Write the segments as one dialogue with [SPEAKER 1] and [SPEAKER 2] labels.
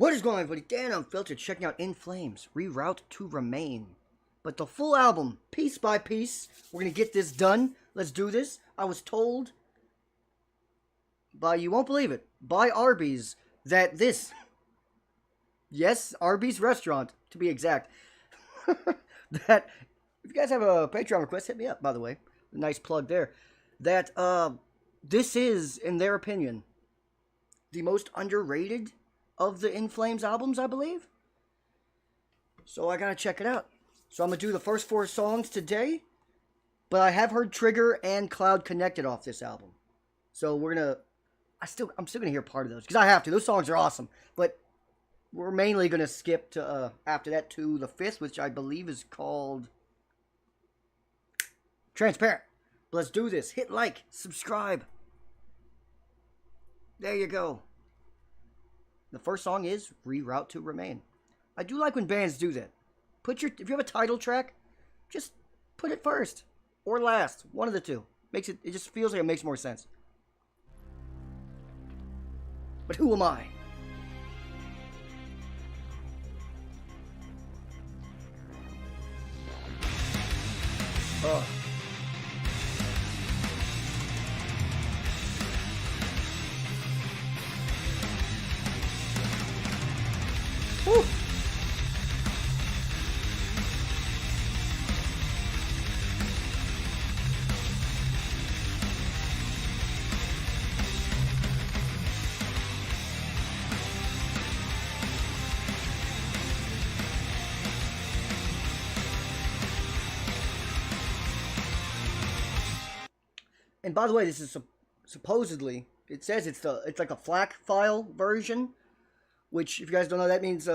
[SPEAKER 1] What is going on, everybody? Dan Unfiltered, checking out In Flames, Reroute to Remain. But the full album, piece by piece, we're going to get this done. Let's do this. I was told by, you won't believe it, by Arby's, that this, yes, Arby's restaurant, to be exact, that, if you guys have a Patreon request, hit me up, by the way. Nice plug there. That, this is, in their opinion, the most underrated of the In Flames albums, I believe. So I gotta check it out. So I'm gonna do the first 4 songs today, but I have heard Trigger and Cloud Connected off this album. So we're gonna, I'm still gonna hear part of those because I have to. Those songs are awesome, but we're mainly gonna skip to after that to the 5th, which I believe is called Transparent. But let's do this. Hit like, subscribe. There you go. The first song is Reroute to Remain. I do like when bands do that. If you have a title track, just put it first or last. One of the two. It just feels like it makes more sense. But who am I? Oh. Woo. And by the way, this is supposedly, it says it's like a FLAC file version, which, if you guys don't know, that means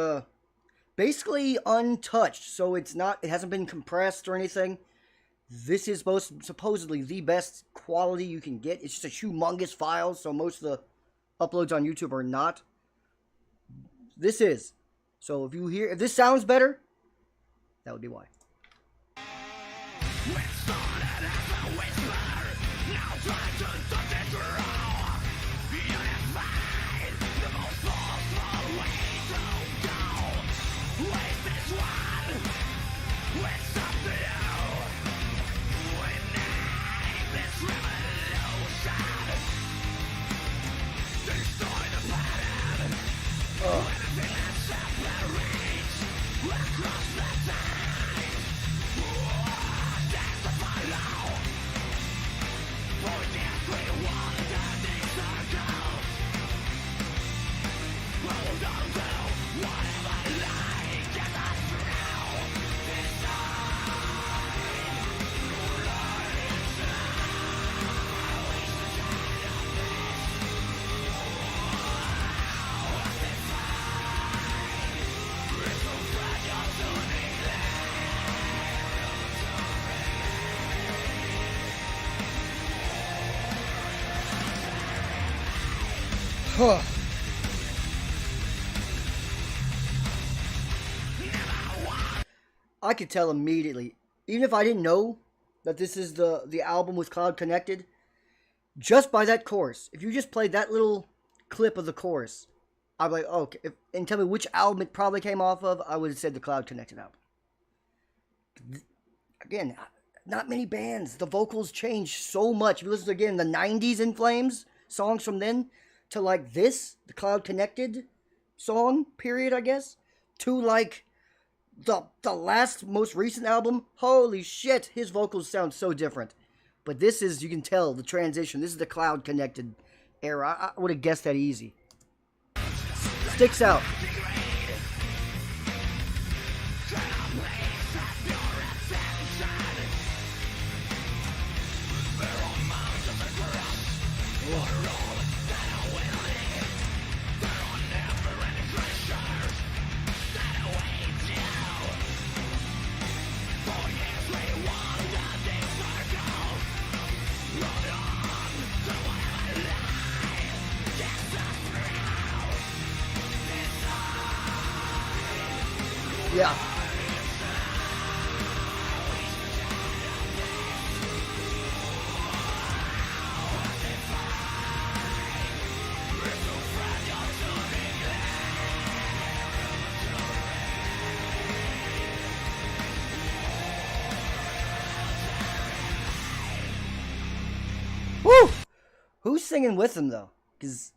[SPEAKER 1] basically untouched. So it hasn't been compressed or anything. This is supposedly the best quality you can get. It's just a humongous file, so most of the uploads on YouTube are not. This is. So if this sounds better, that would be why. I could tell immediately, even if I didn't know that this is the album with Cloud Connected, just by that chorus. If you just played that little clip of the chorus, I'd be like, oh, okay. And tell me which album it probably came off of, I would have said the Cloud Connected album. Again, not many bands. The vocals change so much. If you listen to, again, the 90s In Flames songs from then, to like this, the Cloud Connected song, period, I guess, to like the last, most recent album, holy shit, his vocals sound so different. But this is, you can tell, the transition. This is the Cloud Connected era. I would have guessed that easy. Sticks out. Yeah. Who's singing with him though?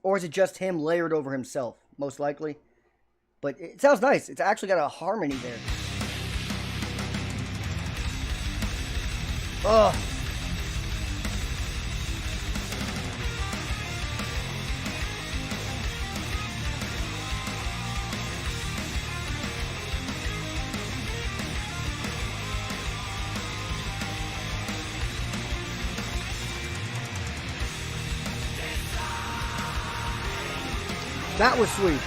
[SPEAKER 1] Or is it just him layered over himself? Most likely. But it sounds nice. It's actually got a harmony there. Ugh. That was sweet.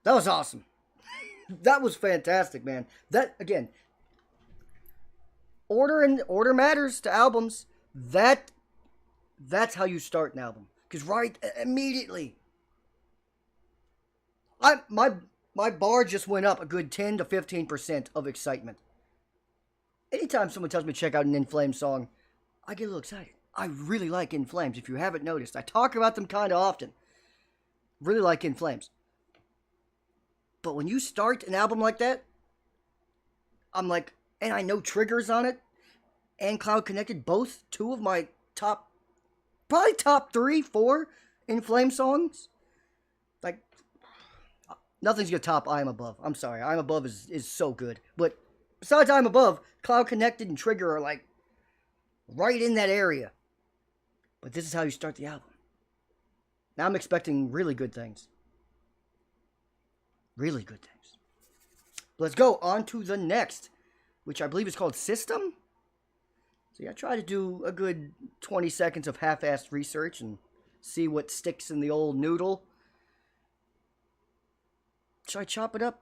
[SPEAKER 1] That was awesome. That was fantastic, man. That, again, order matters to albums. That's how you start an album. Because right immediately, my bar just went up a good 10 to 15% of excitement. Anytime someone tells me to check out an In Flames song, I get a little excited. I really like In Flames. If you haven't noticed, I talk about them kind of often. Really like In Flames. But when you start an album like that, I'm like, and I know Triggers on it, and Cloud Connected, both two of my probably top 3, 4 In Flames songs. Like, nothing's gonna top I Am Above. I'm sorry, I Am Above is so good. But besides I Am Above, Cloud Connected and Trigger are like right in that area. But this is how you start the album. Now I'm expecting really good things. Really good things. Let's go on to the next, which I believe is called System. So yeah, I try to do a good 20 seconds of half-assed research and see what sticks in the old noodle. Should I chop it up?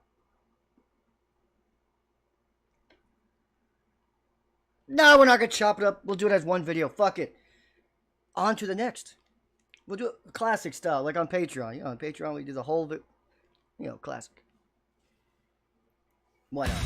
[SPEAKER 1] No, we're not going to chop it up. We'll do it as one video. Fuck it. On to the next. We'll do it classic style, like on Patreon. You know, on Patreon we do the whole, classic. Why not?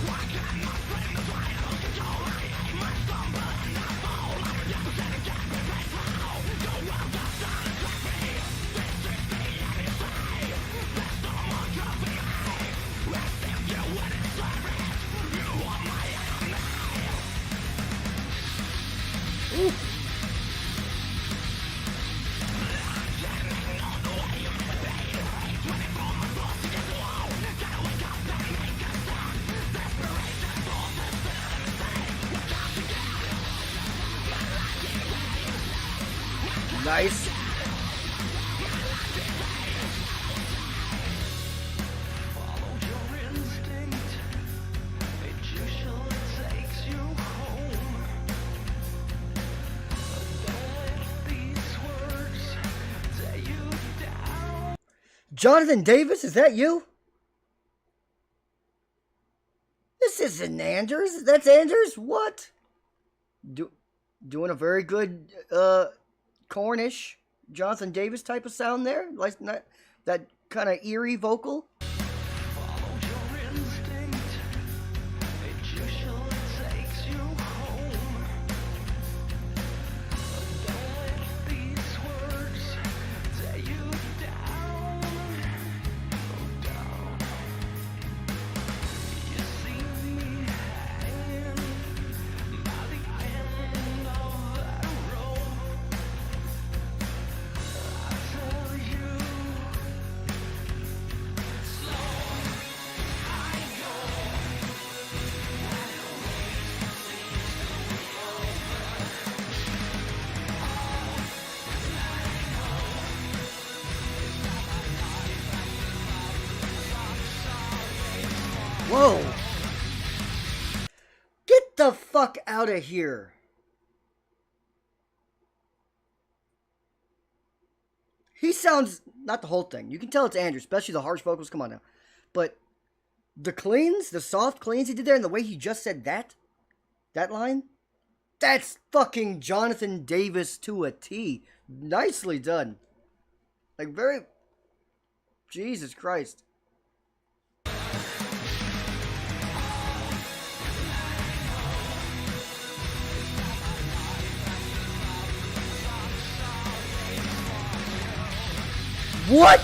[SPEAKER 1] Ooh. Nice. Jonathan Davis, is that you? This isn't Anders. That's Anders? What? Doing a very good Cornish Jonathan Davis type of sound there, like that kind of eerie vocal. Whoa! Get the fuck out of here! He sounds, not the whole thing, you can tell it's Andrew, especially the harsh vocals, come on now. But the cleans, the soft cleans he did there, and the way he just said that line, That's fucking Jonathan Davis to a T. Nicely done. Like, very... Jesus Christ. What?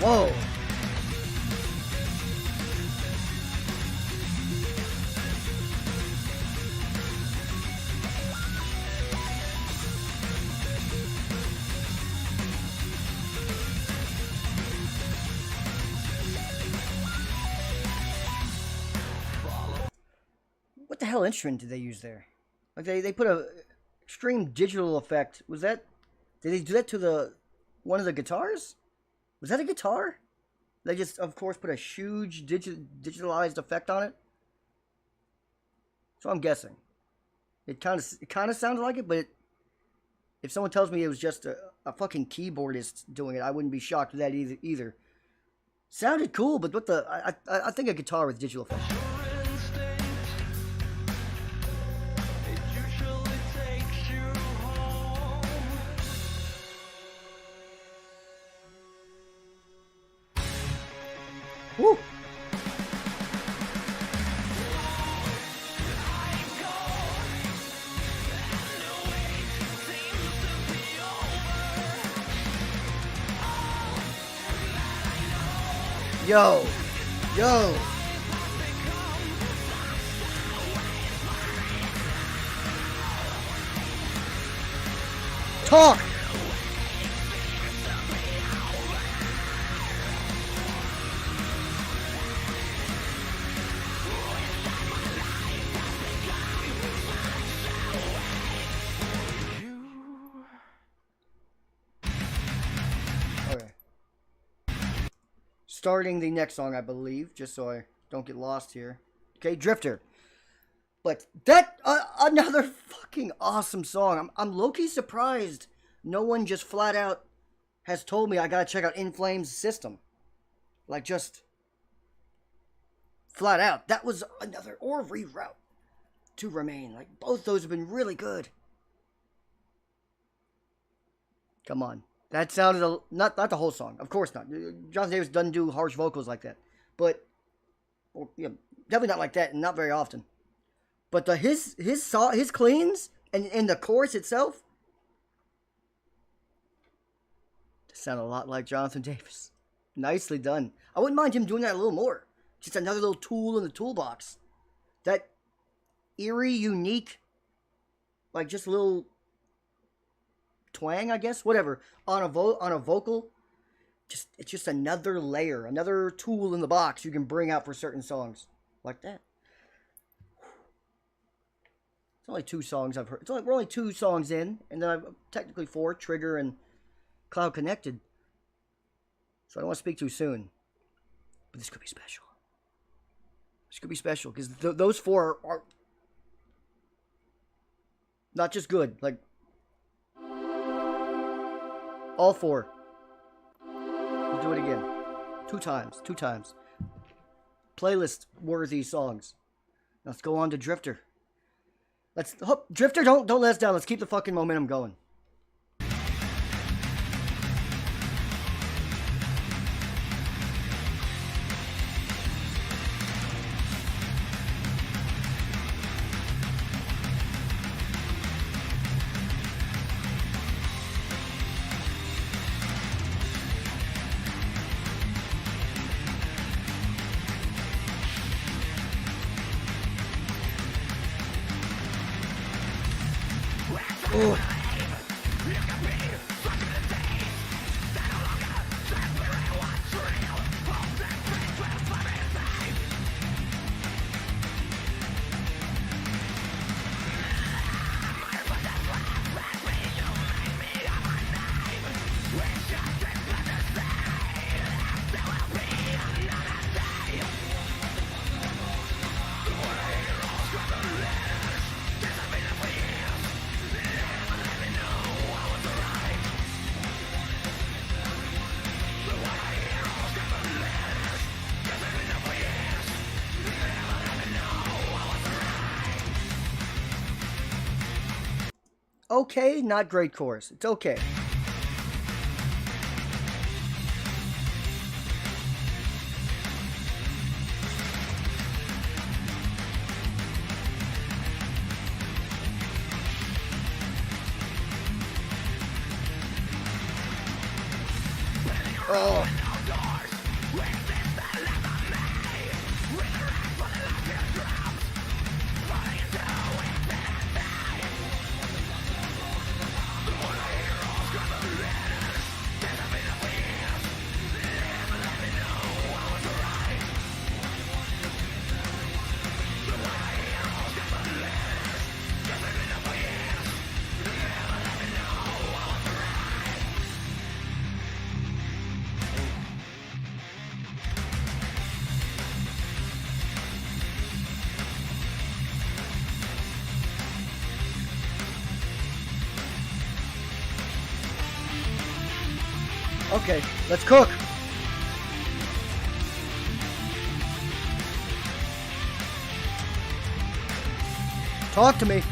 [SPEAKER 1] Whoa. What the hell instrument did they use there? Like they put a extreme digital effect. Was that... Did they do that to the... one of the guitars? Was that a guitar? They just, of course, put a huge digitalized effect on it. So I'm guessing. It kind of sounded like it, but if someone tells me it was just a fucking keyboardist doing it, I wouldn't be shocked with that either. Sounded cool, but what the... I think a guitar with digital effects. Woo! Yo! Yo! Talk! Starting the next song, I believe, just so I don't get lost here. Okay, Drifter. But that, another fucking awesome song. I'm low-key surprised no one just flat out has told me I gotta check out In Flames' system. Like, just flat out. That was another, or Reroute to Remain. Like, both those have been really good. Come on. That sounded not the whole song, of course not. Jonathan Davis doesn't do harsh vocals like that, but definitely not like that, and not very often. But his cleans and the chorus itself sound a lot like Jonathan Davis. Nicely done. I wouldn't mind him doing that a little more. Just another little tool in the toolbox. That eerie, unique, like just a little twang, I guess, whatever, on a vocal. It's just another layer, another tool in the box you can bring out for certain songs like that. It's only 2 songs I've heard. We're only 2 songs in, and then I've technically 4, Trigger and Cloud Connected. So I don't want to speak too soon, but this could be special. This could be special because those 4 are not just good, like. All 4. We'll do it again. 2 times. 2 times. Playlist worthy songs. Let's go on to Drifter. Drifter, don't let us down. Let's keep the fucking momentum going. Oh. Okay, not great chorus. It's okay. Oh. Okay, let's cook. Talk to me.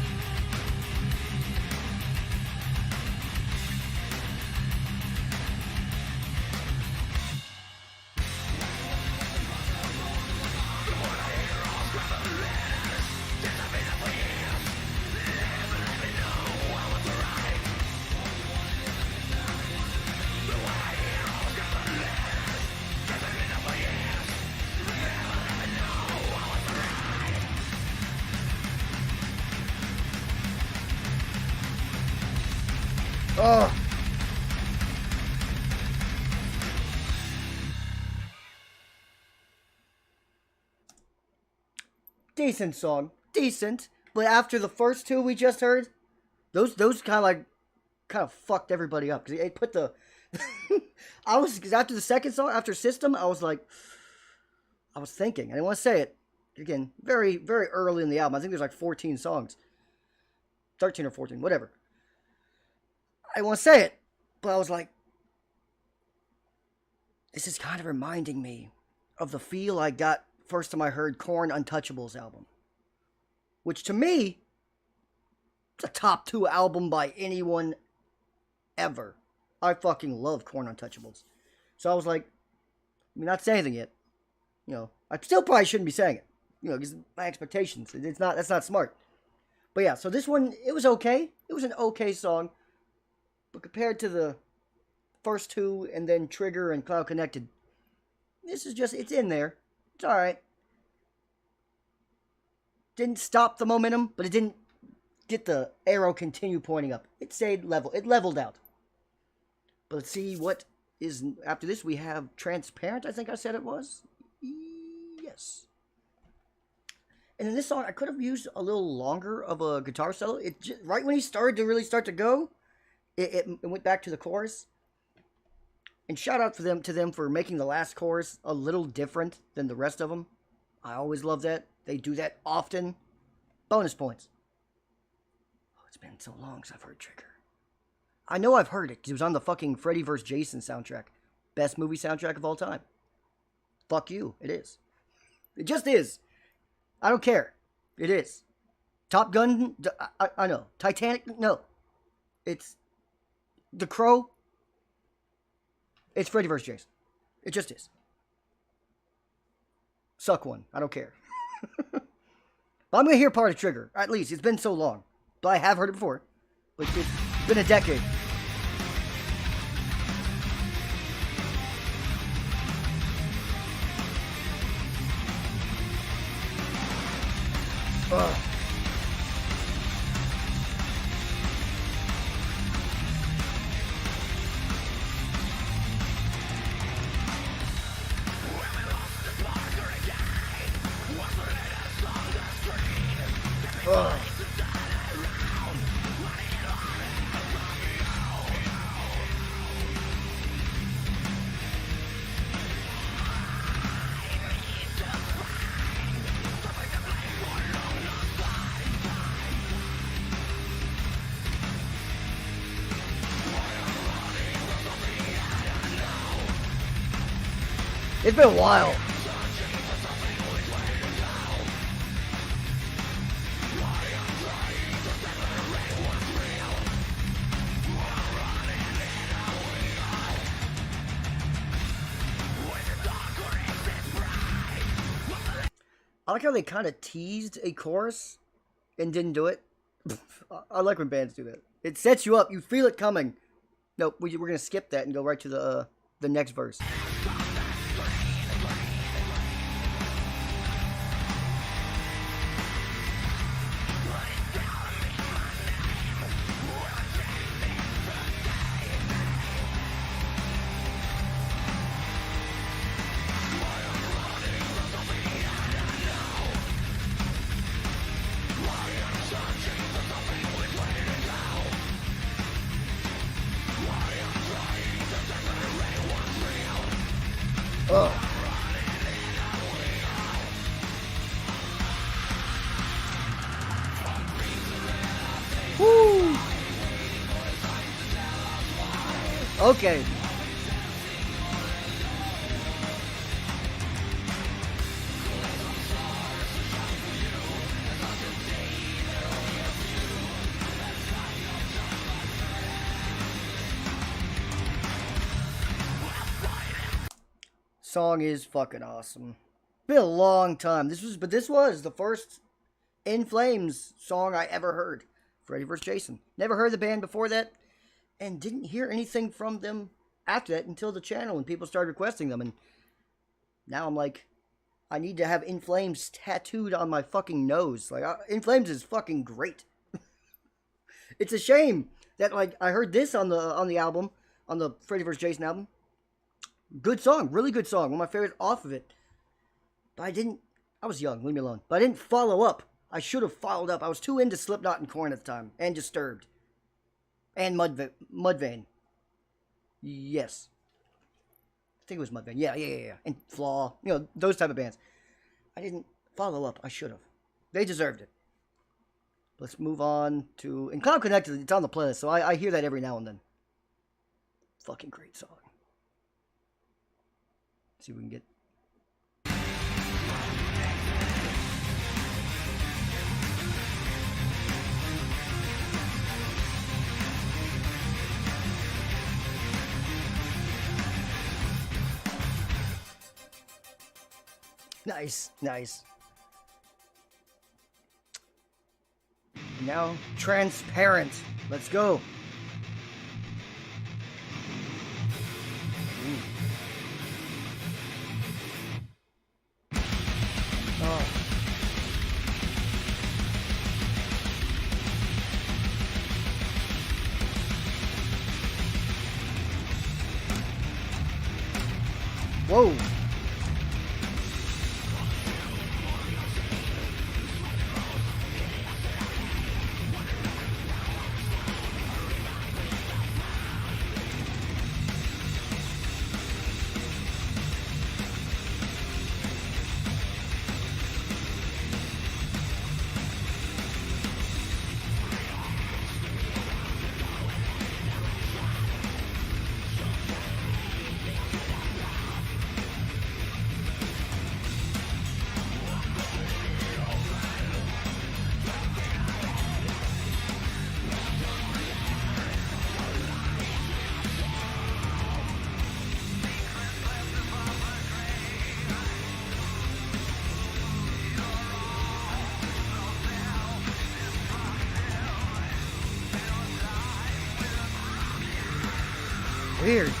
[SPEAKER 1] Oh. Decent song. Decent. But after the first two we just heard, those kind of fucked everybody up. Because it put the... Because after the second song, after System, I was thinking. I didn't want to say it. Again, very, very early in the album. I think there's like 14 songs. 13 or 14, whatever. I didn't want to say it. But I was like, this is kind of reminding me of the feel I got first time I heard Korn Untouchables album. Which to me, it's a top 2 album by anyone ever. I fucking love Korn Untouchables. So I was like, I'm not saying anything yet. You know, I still probably shouldn't be saying it. You know, because my expectations, that's not smart. But yeah, so this one, it was okay. It was an okay song. But compared to the first two and then Trigger and Cloud Connected, this is just, it's in there. It's alright. Didn't stop the momentum, but it didn't get the arrow continue pointing up. It stayed level. It leveled out. But let's see what is, after this we have Transparent, I think I said it was. Yes. And in this song, I could have used a little longer of a guitar solo. It just, right when he started to really start to go, it went back to the chorus. And shout out to them for making the last chorus a little different than the rest of them. I always love that. They do that often. Bonus points. Oh, it's been so long since I've heard Trigger. I know I've heard it because it was on the fucking Freddy vs. Jason soundtrack. Best movie soundtrack of all time. Fuck you. It is. It just is. I don't care. It is. Top Gun, I know. Titanic, no. It's The Crow. It's Freddy vs. Jason. It just is. Suck one. I don't care. But I'm going to hear part of Trigger. At least. It's been so long. But I have heard it before. But it's been a decade. Ugh. It's been a while. I like how they kind of teased a chorus and didn't do it. I like when bands do that. It sets you up. You feel it coming. Nope, we're going to skip that and go right to the next verse. Oh. Woo. Okay. Song is fucking awesome. Been a long time. This was the first In Flames song I ever heard. Freddy vs. Jason. Never heard the band before that, and didn't hear anything from them after that until the channel, and people started requesting them, and now I'm like, I need to have In Flames tattooed on my fucking nose. Like, In Flames is fucking great. It's a shame that, like, I heard this on the album, on the Freddy vs. Jason album. Good song, really good song. One of my favorites off of it. But I was young, leave me alone. But I didn't follow up. I should have followed up. I was too into Slipknot and Korn at the time. And Disturbed. And Mudvayne. Yes. I think it was Mudvayne. Yeah. And Flaw. You know, those type of bands. I didn't follow up. I should have. They deserved it. Let's move on to... And Cloud Connected, it's on the playlist, so I hear that every now and then. Fucking great song. See if we can get... Nice. Now, Transparent. Let's go. Oh. Whoa. Weird.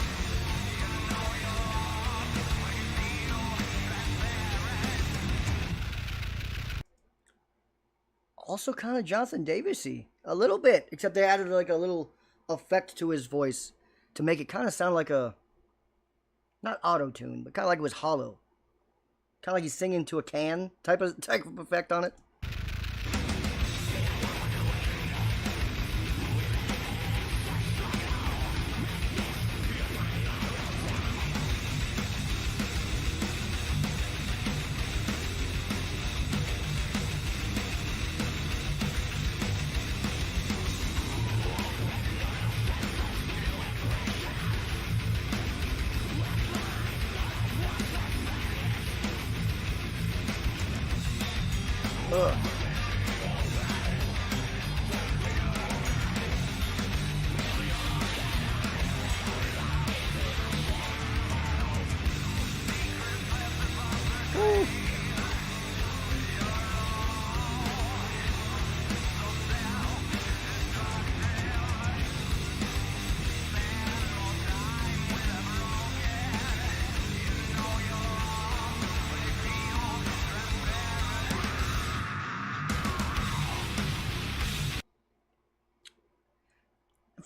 [SPEAKER 1] Also kind of Jonathan Davis-y. A little bit. Except they added like a little effect to his voice to make it kind of sound like a... Not auto-tune, but kind of like it was hollow. Kind of like he's singing to a can type of effect on it.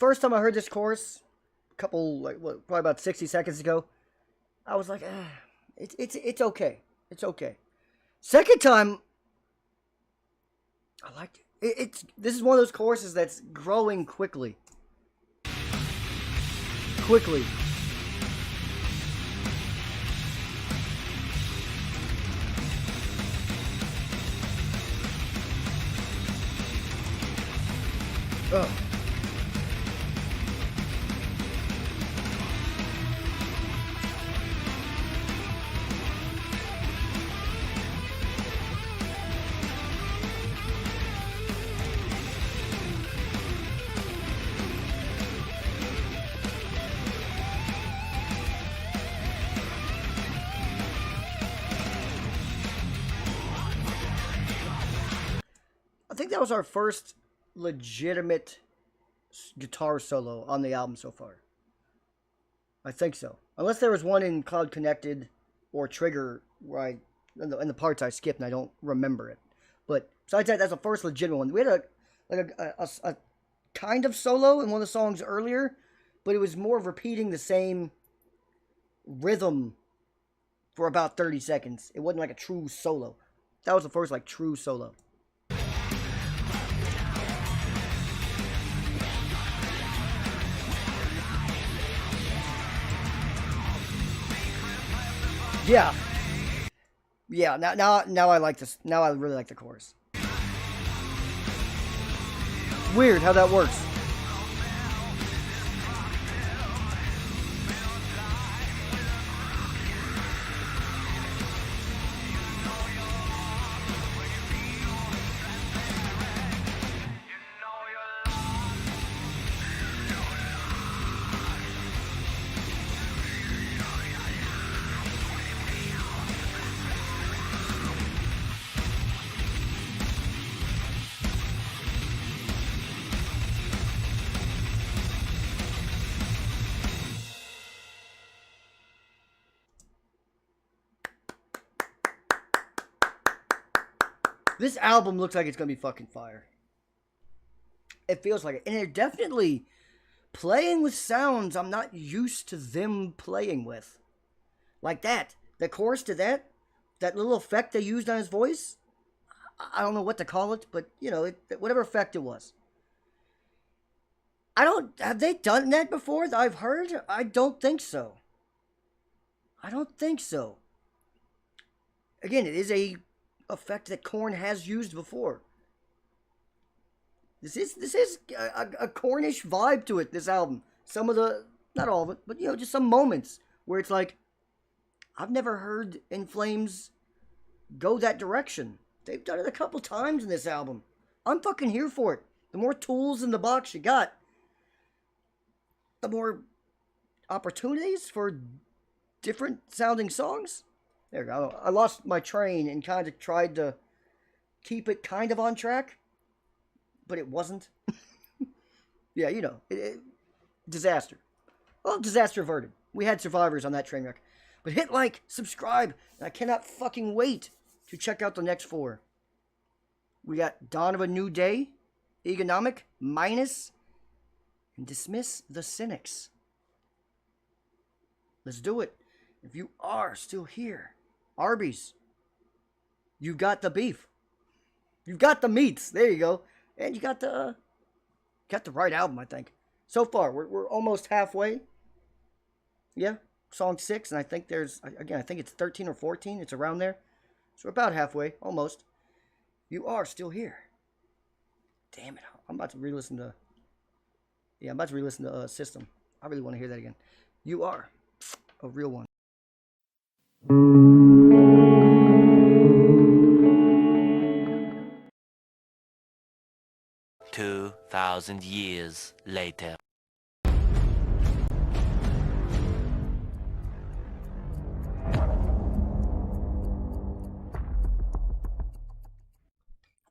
[SPEAKER 1] first time I heard this chorus, probably about 60 seconds ago, I was like, it's okay. It's okay. Second time, I liked it. This is one of those choruses that's growing quickly. Quickly. Ugh. I think that was our first legitimate guitar solo on the album so far. I think so. Unless there was one in Cloud Connected or Trigger where in the parts I skipped and I don't remember it. But besides that, that's the first legitimate one. We had a kind of solo in one of the songs earlier, but it was more of repeating the same rhythm for about 30 seconds. It wasn't like a true solo. That was the first like true solo. Yeah. Yeah, now I like this. Now I really like the chorus. Weird how that works. This album looks like it's going to be fucking fire. It feels like it. And they're definitely playing with sounds I'm not used to them playing with. Like that. The chorus to that little effect they used on his voice. I don't know what to call it, but, you know, whatever effect it was. Have they done that before that I've heard? I don't think so. I don't think so. Again, it is a effect that Korn has used before. This is a Kornish vibe to it, this album. Some of the, not all of it, but, you know, just some moments where it's like, I've never heard In Flames go that direction. They've done it a couple times in this album. I'm fucking here for it. The more tools in the box you got, the more opportunities for different sounding songs. There we go. I lost my train and kind of tried to keep it kind of on track, but it wasn't. Yeah, you know, disaster. Well, disaster averted. We had survivors on that train wreck. But hit like, subscribe, and I cannot fucking wait to check out the next 4. We got Dawn of a New Day, Economic, Minus, and Dismiss the Cynics. Let's do it. If you are still here, Arby's, you got the beef. You've got the meats. There you go. And you got the right album, I think. So far, we're almost halfway. Yeah, song 6, and I think I think it's 13 or 14. It's around there. So we're about halfway, almost. You are still here. Damn it. I'm about to re-listen to... Yeah, I'm about to re-listen to System. I really want to hear that again. You are a real one.
[SPEAKER 2] 2,000 years later.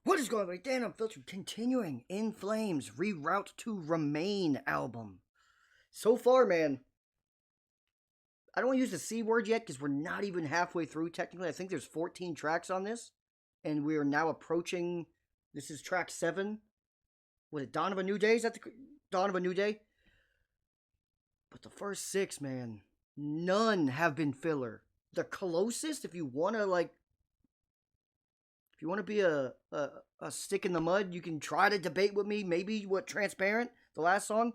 [SPEAKER 1] What is going on, everybody? Dan Unfiltered, continuing In Flames, Reroute to Remain album. So far, man, I don't want to use the C word yet because we're not even halfway through, technically. I think there's 14 tracks on this, and we are now approaching, this is track 7. Was it Dawn of a New Day? Is that Dawn of a New Day. But the first 6, man, none have been filler. The closest, if you want to be a stick in the mud, you can try to debate with me. Maybe what Transparent, the last song,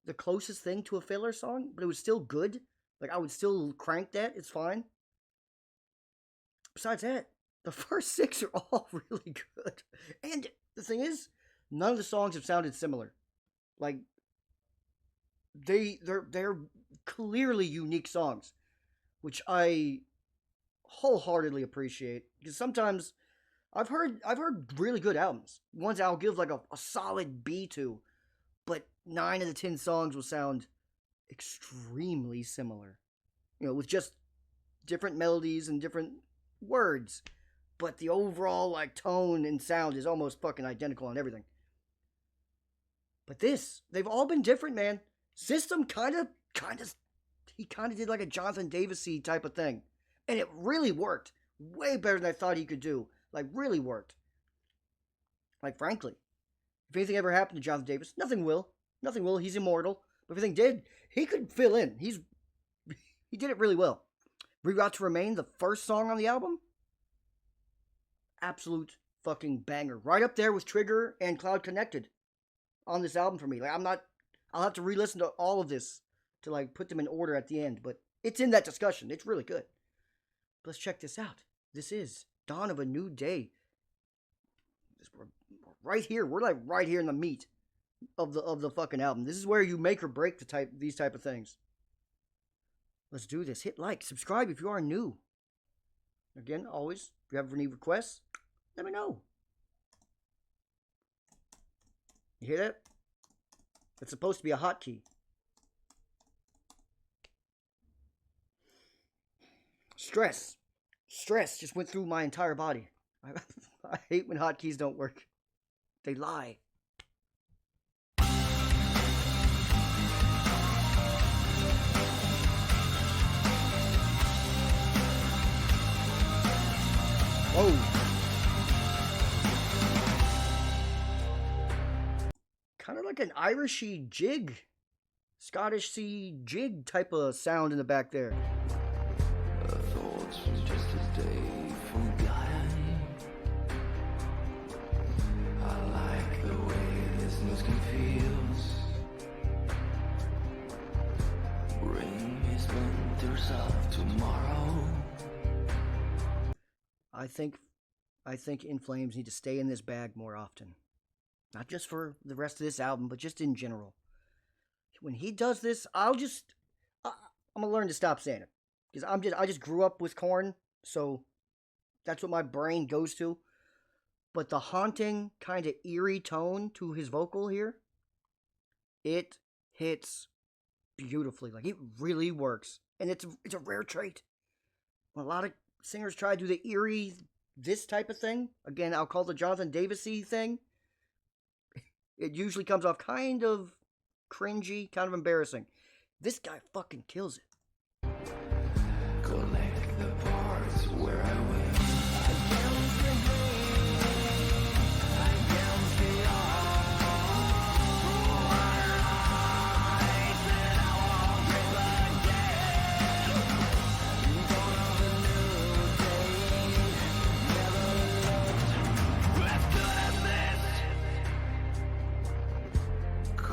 [SPEAKER 1] the closest thing to a filler song, but it was still good. Like, I would still crank that. It's fine. Besides that, the first 6 are all really good. And the thing is, none of the songs have sounded similar. Like, they're clearly unique songs, which I wholeheartedly appreciate. Because sometimes I've heard really good albums, ones I'll give like a solid B to, but 9 of the 10 songs will sound extremely similar, with just different melodies and different words, but the overall like tone and sound is almost fucking identical on everything. But they've all been different, man. System kind of did like a Jonathan Davis-y type of thing, and it really worked way better than I thought he could do. Like, really worked. Like, frankly, if anything ever happened to Jonathan Davis, nothing will. He's immortal. But if anything did, he could fill in. He did it really well. Reroute to Remain, the first song on the album, absolute fucking banger. Right up there with Trigger and Cloud Connected on this album for me. Like, I'll have to re-listen to all of this to like put them in order at the end, but it's in that discussion. It's really good. But let's check this out. This is Dawn of a New Day. We're right here. We're like right here in the meat of the fucking album. This is where you make or break these type of things. Let's do this. Hit like, subscribe if you are new. Again, always, if you have any requests, let me know. You hear that? It's supposed to be a hotkey. Stress just went through my entire body. I hate when hotkeys don't work. They lie. Whoa. Kind of like an Irishy jig. Scottish-y jig type of sound in the back there.
[SPEAKER 3] Thoughts was just a day forgotten. I like the way this music feels. Bring me splinters of tomorrow.
[SPEAKER 1] I think In Flames need to stay in this bag more often. Not just for the rest of this album, but just in general. When he does this, I'm gonna learn to stop saying it. Because I just grew up with Korn, so that's what my brain goes to. But the haunting, kind of eerie tone to his vocal here, it hits beautifully. Like, it really works. And it's a rare trait. When a lot of singers try to do the eerie, this type of thing, again, I'll call the Jonathan Davis-y thing, it usually comes off kind of cringy, kind of embarrassing. This guy fucking kills it.
[SPEAKER 3] Collect the parts where I win.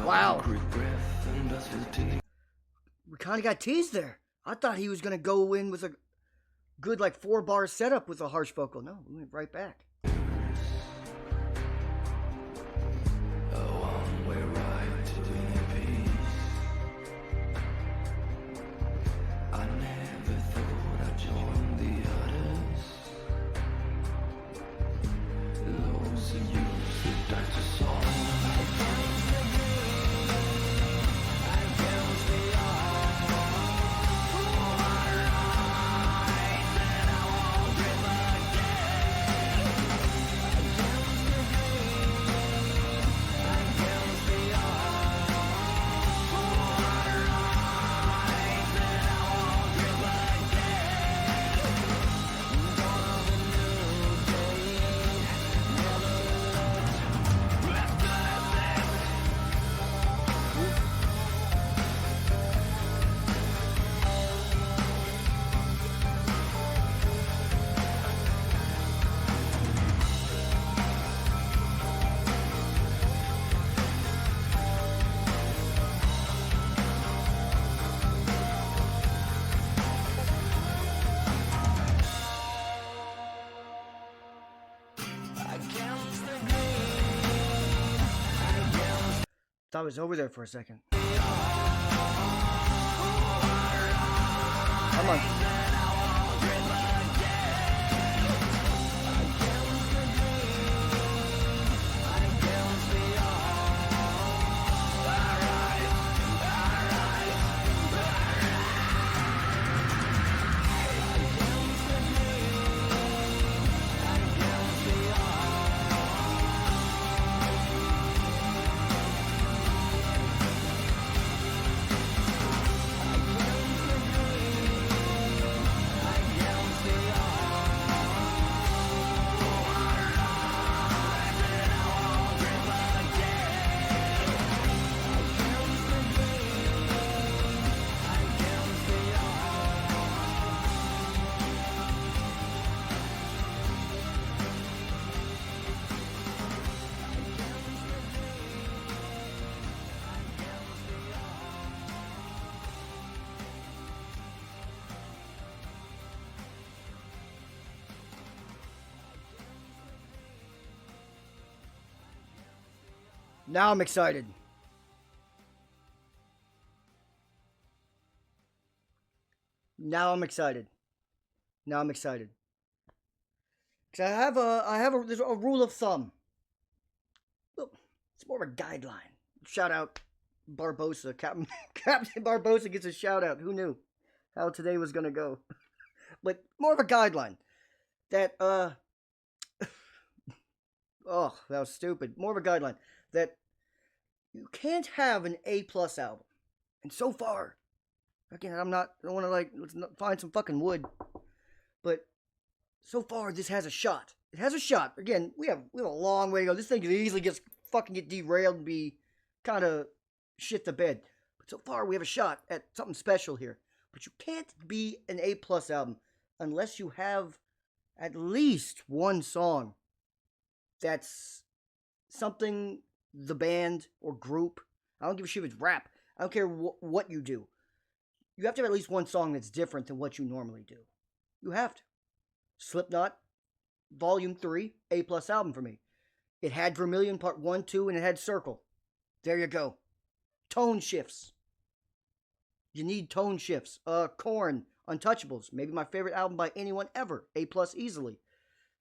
[SPEAKER 1] Wow. We kind of got teased there. I thought he was going to go in with a good, like, 4-bar setup with a harsh vocal. No, we went right back. Thought it was over there for a second. Come on. Now I'm excited. Now I'm excited. Now I'm excited. Cause there's a rule of thumb. Look, it's more of a guideline. Shout out Barbosa. Captain Barbosa gets a shout out. Who knew how today was gonna go? But more of a guideline. That oh, that was stupid. More of a guideline that you can't have an A+ album. And so far, again, I don't want to let's find some fucking wood. But so far, this has a shot. It has a shot. Again, we have a long way to go. This thing could easily get derailed and be kind of shit the bed. But so far, we have a shot at something special here. But you can't be an A+ album unless you have at least one song that's something the band or group. I don't give a shit if it's rap. I don't care what you do. You have to have at least one song that's different than what you normally do. You have to. Slipknot, Volume 3, A+ album for me. It had Vermilion Part 1, 2, and it had Circle. There you go. Tone shifts. You need tone shifts. Korn, Untouchables, maybe my favorite album by anyone ever. A+ easily.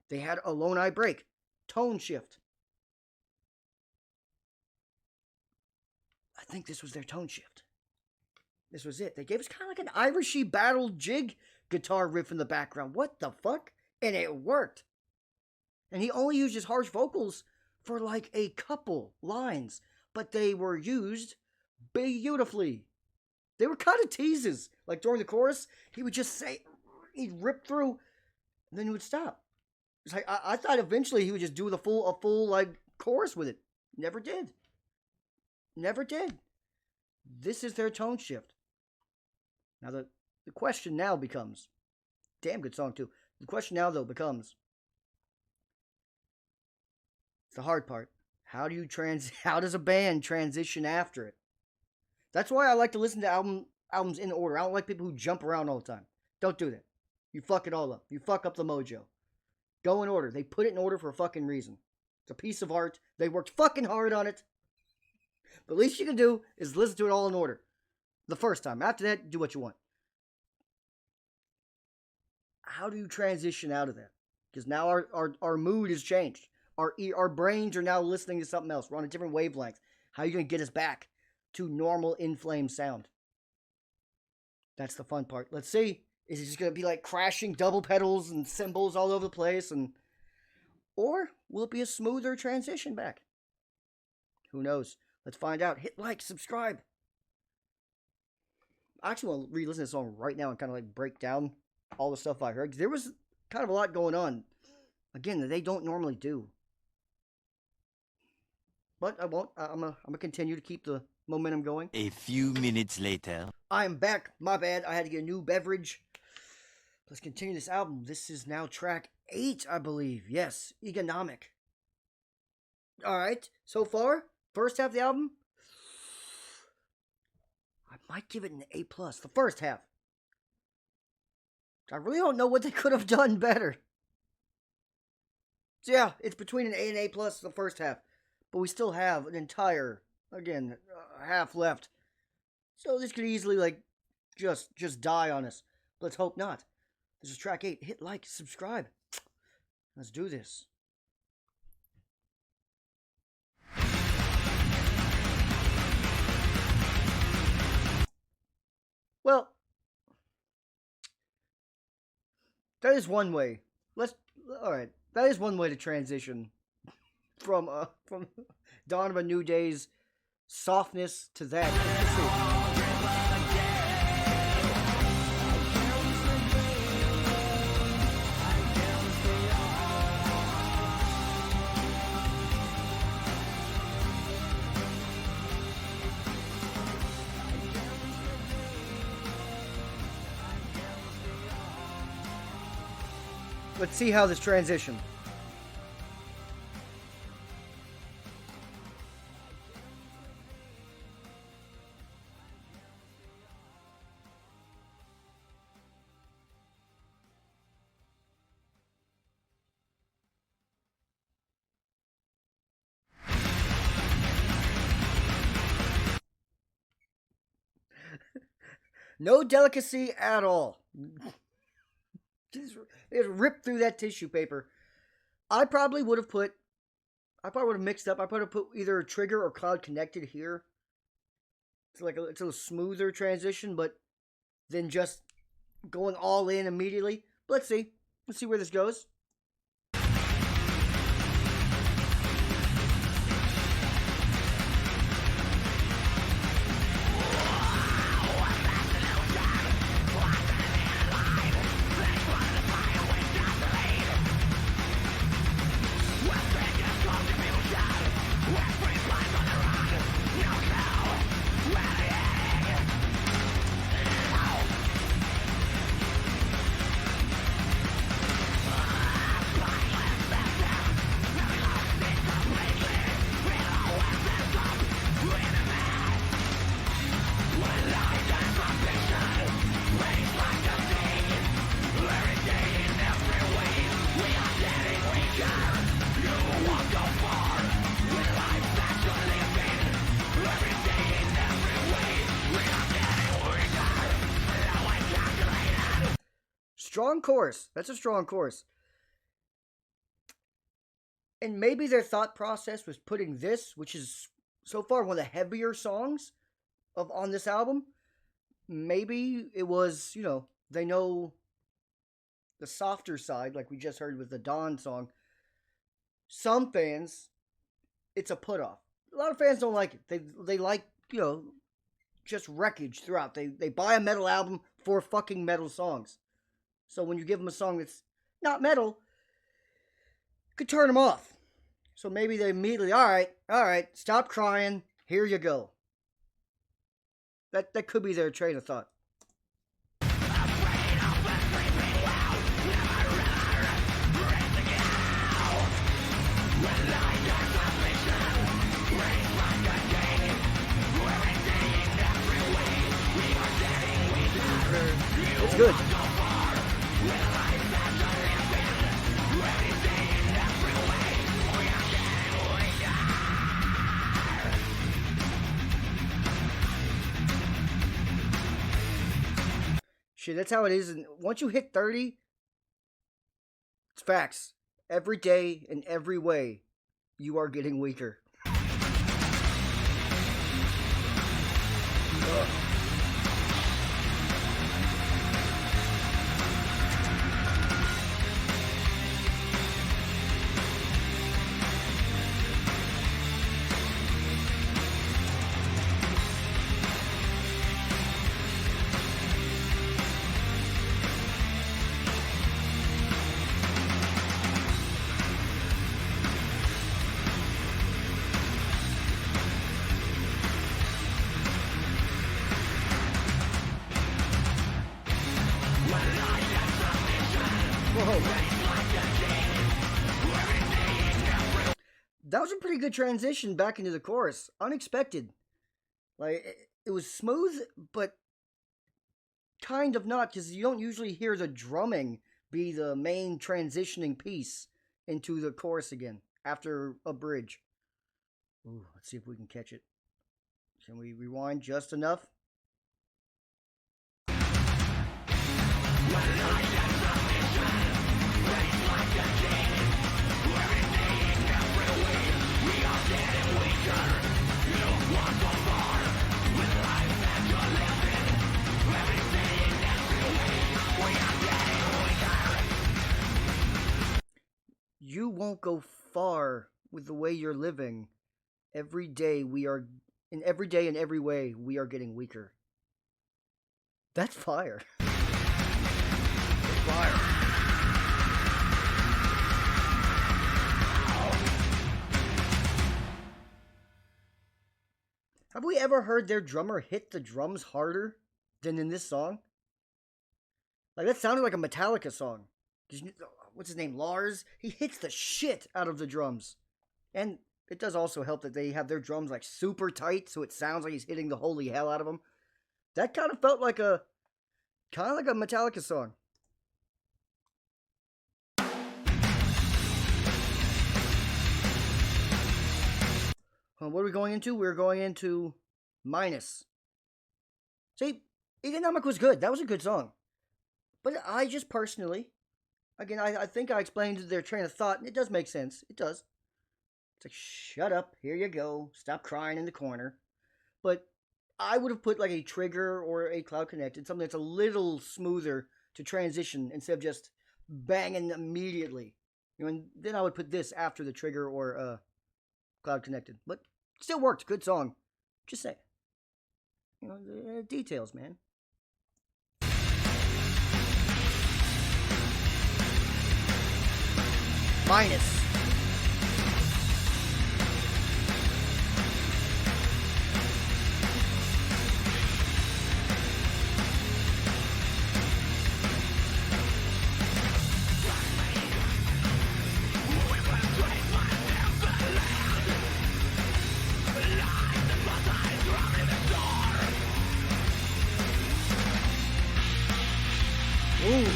[SPEAKER 1] They had Alone I Break. Tone shift. I think this was their tone shift. This was it. They gave us kind of like an Irishy battle jig guitar riff in the background. What the fuck? And it worked. And he only used his harsh vocals for like a couple lines, but they were used beautifully. They were kind of teases. Like during the chorus, he would just say, he'd rip through, and then he would stop. It's like I thought eventually he would just do a full like chorus with it. Never did. Never did. This is their tone shift. Now the question now becomes, damn good song too. The question now though becomes, it's the hard part. How does a band transition after it? That's why I like to listen to albums in order. I don't like people who jump around all the time. Don't do that. You fuck it all up. You fuck up the mojo. Go in order. They put it in order for a fucking reason. It's a piece of art. They worked fucking hard on it. The least you can do is listen to it all in order. The first time. After that, do what you want. How do you transition out of that? Because now our mood has changed. Our brains are now listening to something else. We're on a different wavelength. How are you going to get us back to normal in-flame sound? That's the fun part. Let's see. Is it just going to be like crashing double pedals and cymbals all over the place? Or will it be a smoother transition back? Who knows? Let's find out. Hit like, subscribe. I actually want to re-listen to this song right now and kind of like break down all the stuff I heard. There was kind of a lot going on. Again, that they don't normally do. But I won't. I'm gonna continue to keep the momentum going.
[SPEAKER 2] A few minutes later.
[SPEAKER 1] I'm back. My bad. I had to get a new beverage. Let's continue this album. This is now track 8, I believe. Yes, Economic. Alright, so far, first half of the album, I might give it an A+. The first half. I really don't know what they could have done better. So yeah, it's between an A and A+ the first half. But we still have an entire Again, half left. So this could easily, like, just die on us. Let's hope not. This is track 8. Hit like, subscribe. Let's do this. Well, that is one way. All right. That is one way to transition from Dawn of a New Day's softness to that. Let's see how this transition. No delicacy at all. Just rip through that tissue paper. I probably would have mixed up. I probably would have put either Trigger or Cloud Connected here. It's a smoother transition, but then just going all in immediately. But let's see. Let's see where this goes. Strong chorus. That's a strong chorus. And maybe their thought process was putting this, which is so far one of the heavier songs on this album. Maybe it was, they know the softer side, like we just heard with the Dawn song. Some fans, it's a put off. A lot of fans don't like it. They like, just wreckage throughout. They buy a metal album for fucking metal songs. So when you give them a song that's not metal, it could turn them off. So maybe they immediately, all right, stop crying. Here you go. That could be their train of thought. It's good. Shit, that's how it is. And once you hit 30, it's facts. Every day, in every way, you are getting weaker. That was a pretty good transition back into the chorus. Unexpected. Like, it was smooth, but kind of not, because you don't usually hear the drumming be the main transitioning piece into the chorus again after a bridge. Ooh, let's see if we can catch it. Can we rewind just enough? You won't go far with the way you're living. Every day in every day in every way we are getting weaker. That's fire. That's fire. Have we ever heard their drummer hit the drums harder than in this song? Like, that sounded like a Metallica song. What's his name? Lars? He hits the shit out of the drums. And it does also help that they have their drums like super tight, so it sounds like he's hitting the holy hell out of them. That kind of felt like a Metallica song. What are we going into? We're going into Minus. See, Economic was good. That was a good song. But I just personally, again, I think I explained their train of thought, and it does make sense. It does. It's like, shut up, here you go, stop crying in the corner. But I would have put like a Trigger or a Cloud Connected, something that's a little smoother to transition instead of just banging immediately. You know, and then I would put this after the Trigger or Cloud Connected. But still worked, good song. Just say, you know, the details, man. Minus. Ooh.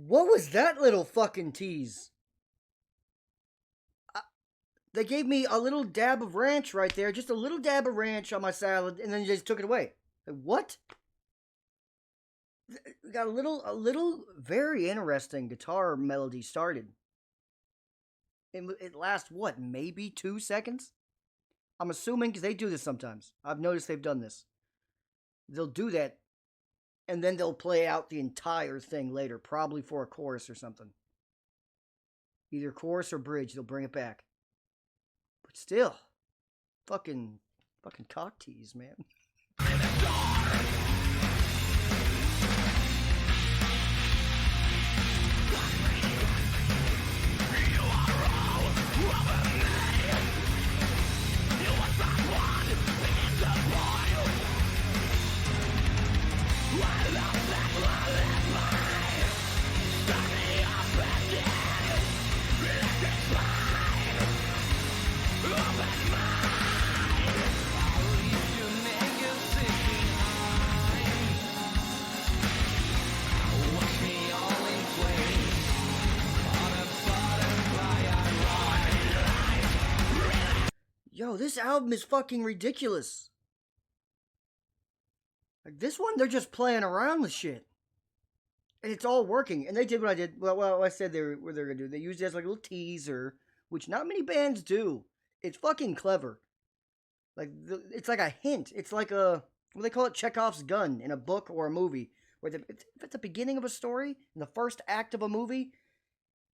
[SPEAKER 1] What was that little fucking tease? They gave me a little dab of ranch right there. Just a little dab of ranch on my salad, and then they just took it away. Like, what? We got a little very interesting guitar melody started. It lasts, what, maybe 2 seconds? I'm assuming, because they do this sometimes. I've noticed they've done this. They'll do that, and then they'll play out the entire thing later, probably for a chorus or something. Either chorus or bridge, they'll bring it back. But still, fucking cock tease, man. Yo, this album is fucking ridiculous. Like, this one, they're just playing around with shit. And it's all working. And they did what I did. Well, I said what they're going to do. They used it as like a little teaser, which not many bands do. It's fucking clever. Like, it's like a hint. It's like what they call it, Chekhov's gun in a book or a movie. Where if it's the beginning of a story, in the first act of a movie,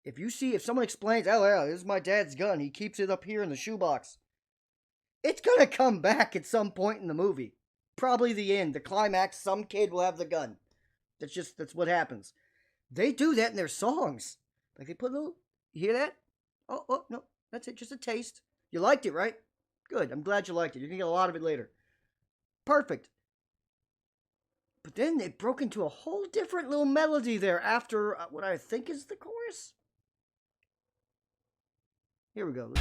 [SPEAKER 1] if someone explains, oh, yeah, this is my dad's gun. He keeps it up here in the shoebox. It's going to come back at some point in the movie. Probably the end, the climax, some kid will have the gun. That's what happens. They do that in their songs. Like, they put a little, you hear that? Oh, no, that's it, just a taste. You liked it, right? Good, I'm glad you liked it. You're going to get a lot of it later. Perfect. But then it broke into a whole different little melody there after what I think is the chorus. Here we go.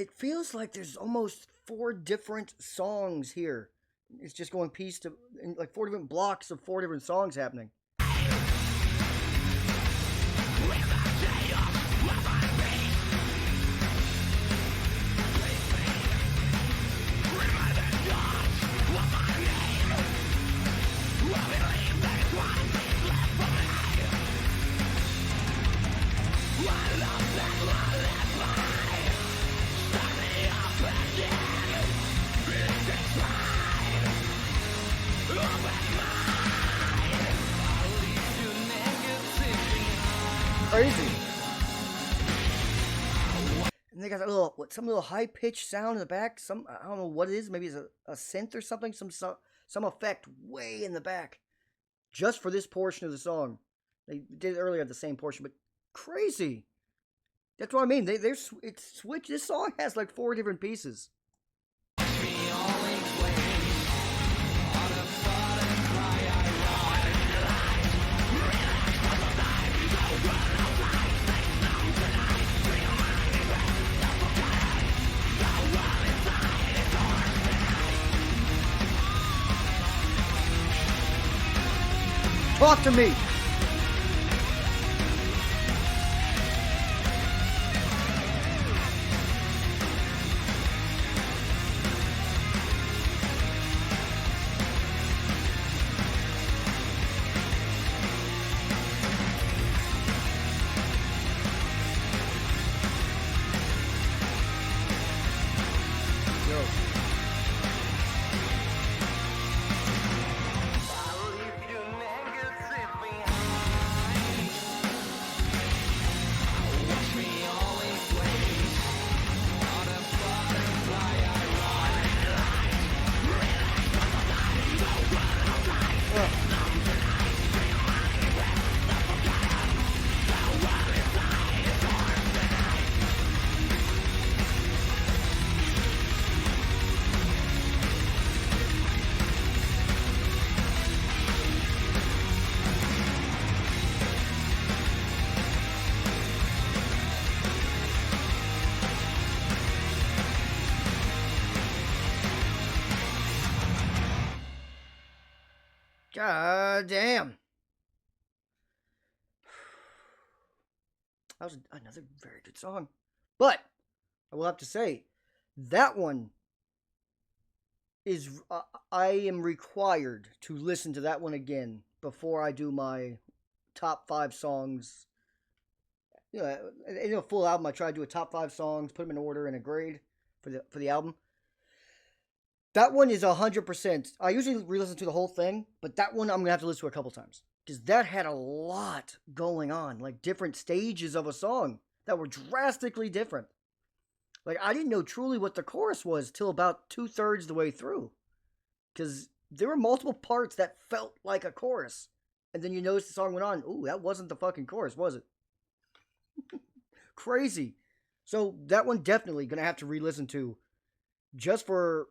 [SPEAKER 1] it feels like there's almost 4 different songs here. It's just going piece to like 4 different blocks of 4 different songs happening. Crazy. And they got some little high pitched sound in the back. I don't know what it is. Maybe it's a synth or something. Some effect way in the back, just for this portion of the song. They did it earlier, the same portion, but crazy. That's what I mean. It's switched. This song has like 4 different pieces. Talk to me. God damn. That was another very good song. But I will have to say, that one is, I am required to listen to that one again before I do my top 5 songs. You know, in a full album, I try to do a top 5 songs, put them in order and a grade for the album. That one is 100%. I usually re-listen to the whole thing, but that one I'm going to have to listen to a couple times. Because that had a lot going on. Like different stages of a song that were drastically different. Like I didn't know truly what the chorus was till about 2/3 the way through. Because there were multiple parts that felt like a chorus. And then you notice the song went on. Ooh, that wasn't the fucking chorus, was it? Crazy. So that one definitely going to have to re-listen to. Just for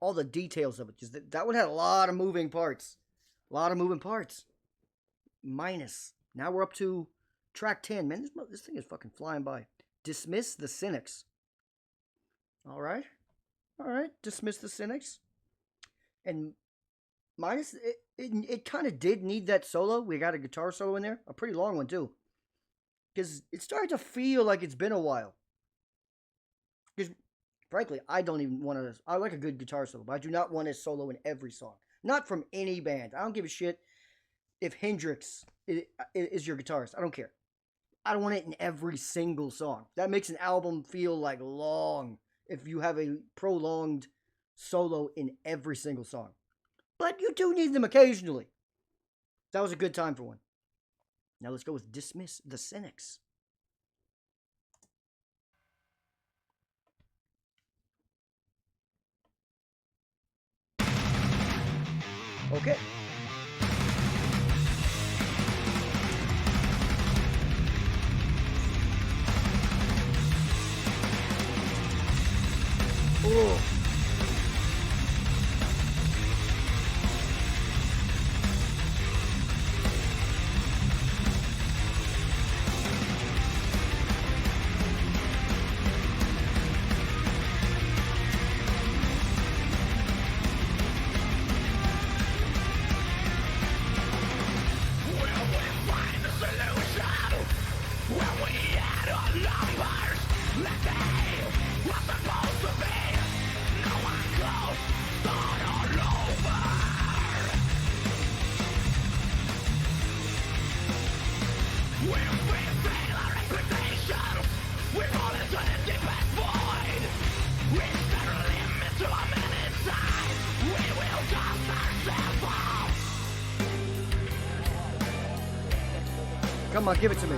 [SPEAKER 1] all the details of it. Because that one had a lot of moving parts. Minus. Now we're up to track 10. Man, this thing is fucking flying by. Dismiss the Cynics. Alright. Dismiss the Cynics. And minus, it kind of did need that solo. We got a guitar solo in there. A pretty long one, too. Because it started to feel like it's been a while. Because frankly, I don't even want to. I like a good guitar solo, but I do not want a solo in every song. Not from any band. I don't give a shit if Hendrix is your guitarist. I don't care. I don't want it in every single song. That makes an album feel like long if you have a prolonged solo in every single song. But you do need them occasionally. That was a good time for one. Now let's go with Dismiss the Cynics. Okay. Oh. Come on, give it to me.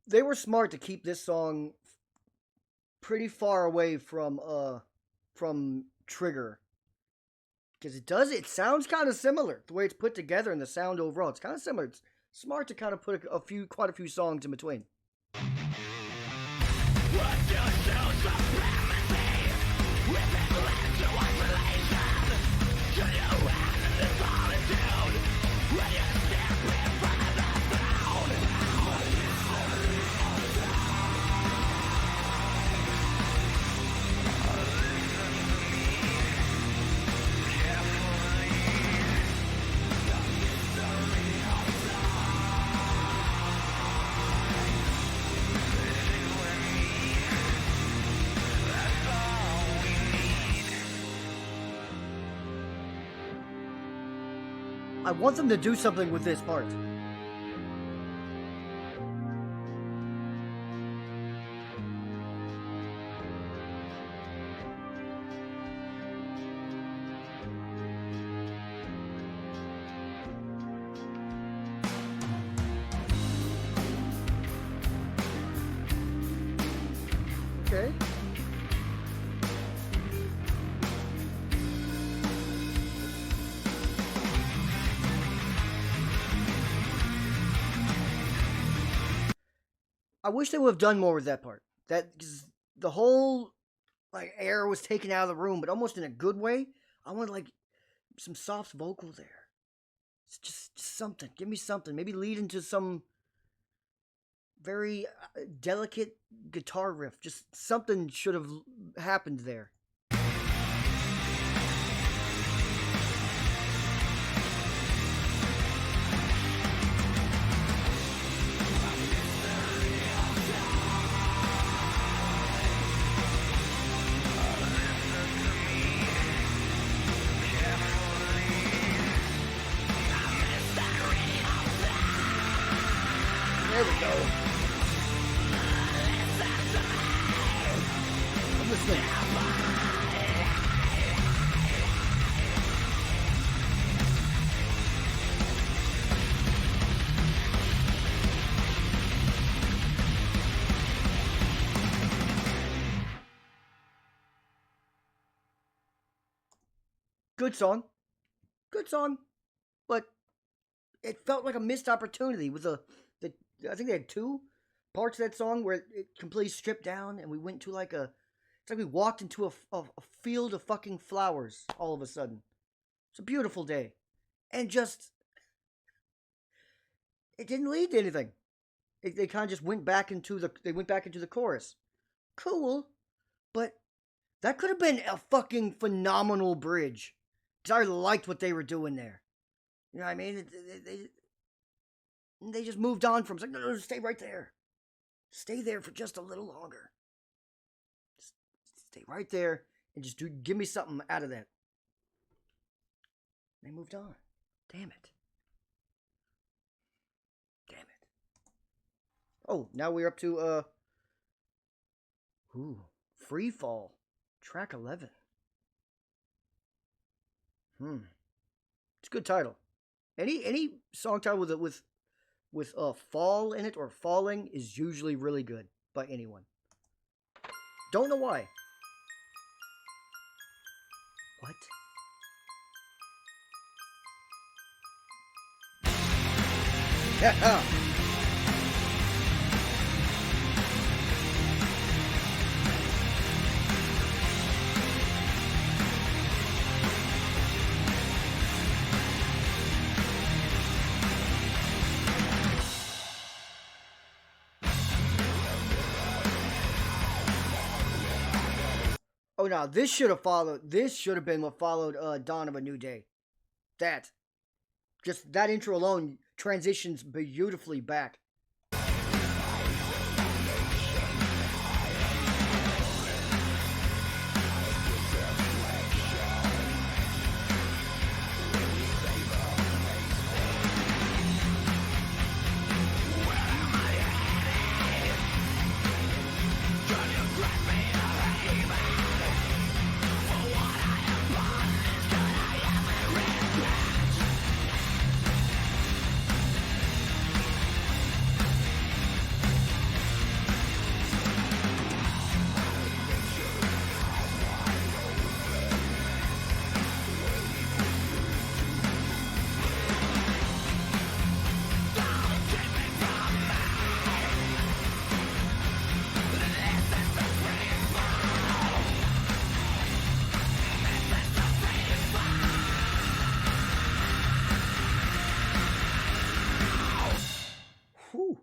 [SPEAKER 1] They were smart to keep this song pretty far away from Trigger, because it sounds kind of similar the way it's put together and the sound overall. It's kind of similar. It's smart to kind of put quite a few songs in between. I want them to do something with this part. Okay. I wish they would have done more with that part. That, because the whole like air was taken out of the room, but almost in a good way. I want like some soft vocal there. It's just something. Give me something. Maybe lead into some very delicate guitar riff. Just something should have happened there. There we go. I'm listening. Good song. Good song. But it felt like a missed opportunity with I think they had two parts of that song where it completely stripped down, and we went to it's like we walked into a field of fucking flowers all of a sudden. It's a beautiful day. And just, it didn't lead to anything. They kind of just went back into the chorus. Cool, but that could have been a fucking phenomenal bridge. Because I liked what they were doing there. You know what I mean? They just moved on from. It's like, no, stay right there. Stay there for just a little longer. Just stay right there and just give me something out of that. They moved on. Damn it. Damn it. Oh, now we're up to Free Fall, track 11. It's a good title. Any song title with fall in it or falling is usually really good by anyone. Don't know why. What? Yeah. Oh no, this should have followed. This should have been what followed Dawn of a New Day. That, just that intro alone transitions beautifully back. Whew.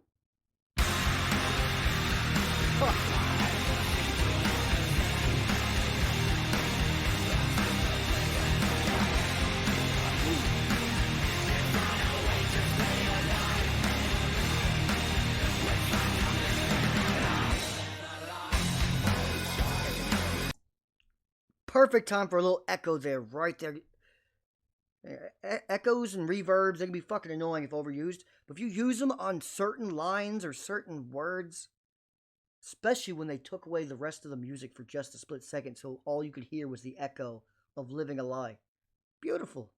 [SPEAKER 1] Perfect time for a little echo there, right there. Echoes and reverbs, they can be fucking annoying if overused. But if you use them on certain lines or certain words, especially when they took away the rest of the music for just a split second, so all you could hear was the echo of Living a Lie. Beautiful.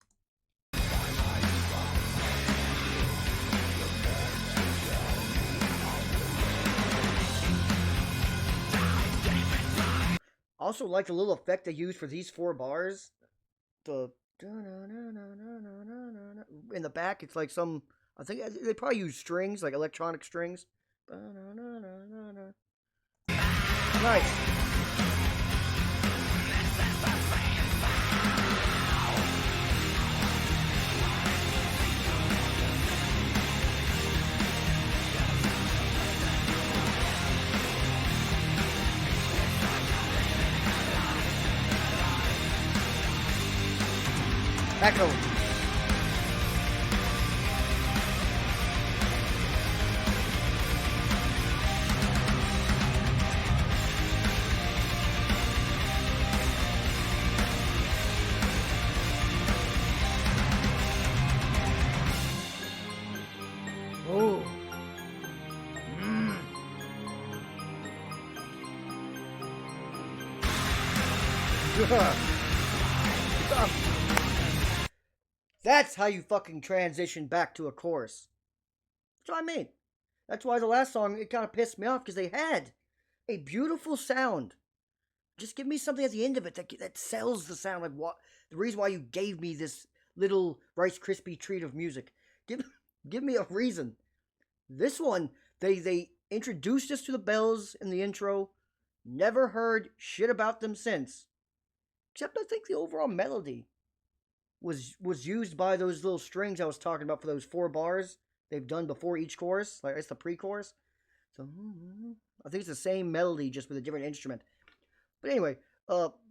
[SPEAKER 1] Also like the little effect they use for these 4 bars. The in the back, it's like some, I think they probably use strings, like electronic strings. Nice. Echo. Oh. That's how you fucking transition back to a chorus. That's what I mean. That's why the last song, it kind of pissed me off, because they had a beautiful sound. Just give me something at the end of it that sells the sound. Like what the reason why you gave me this little Rice Krispie treat of music. Give me a reason. This one, they introduced us to the bells in the intro. Never heard shit about them since. Except I think the overall melody was used by those little strings I was talking about for those 4 bars they've done before each chorus. Like, it's the pre-chorus. So, I think it's the same melody, just with a different instrument. But anyway,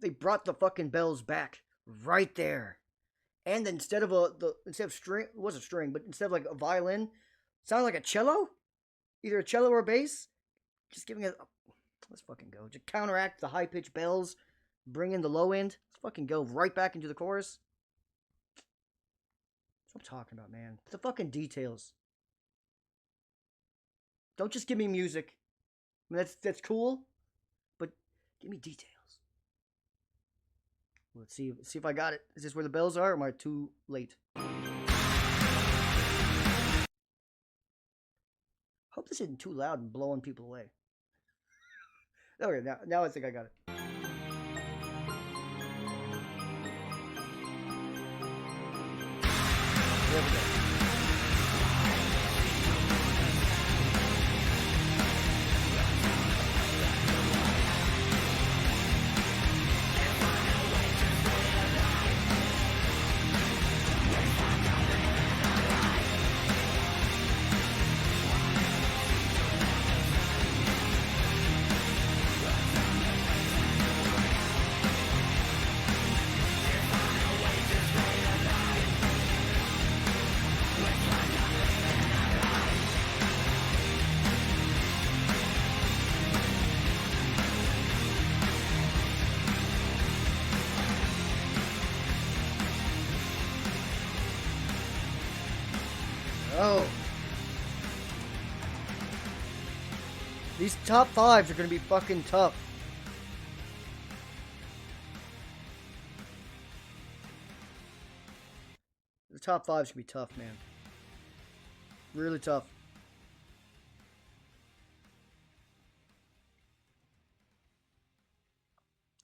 [SPEAKER 1] they brought the fucking bells back right there. And then instead of string, it was a string, but instead of like a violin, it sounded like a cello? Either a cello or a bass. Just giving it, let's fucking go. To counteract the high-pitched bells, bring in the low end. Let's fucking go right back into the chorus. That's what I'm talking about, man. The fucking details. Don't just give me music. I mean, that's cool, but give me details. Let's see if I got it. Is this where the bells are, or am I too late? Hope this isn't too loud and blowing people away. Okay, now I think I got it. There we go. Oh. These top fives are going to be fucking tough. The top fives can be tough, man. Really tough.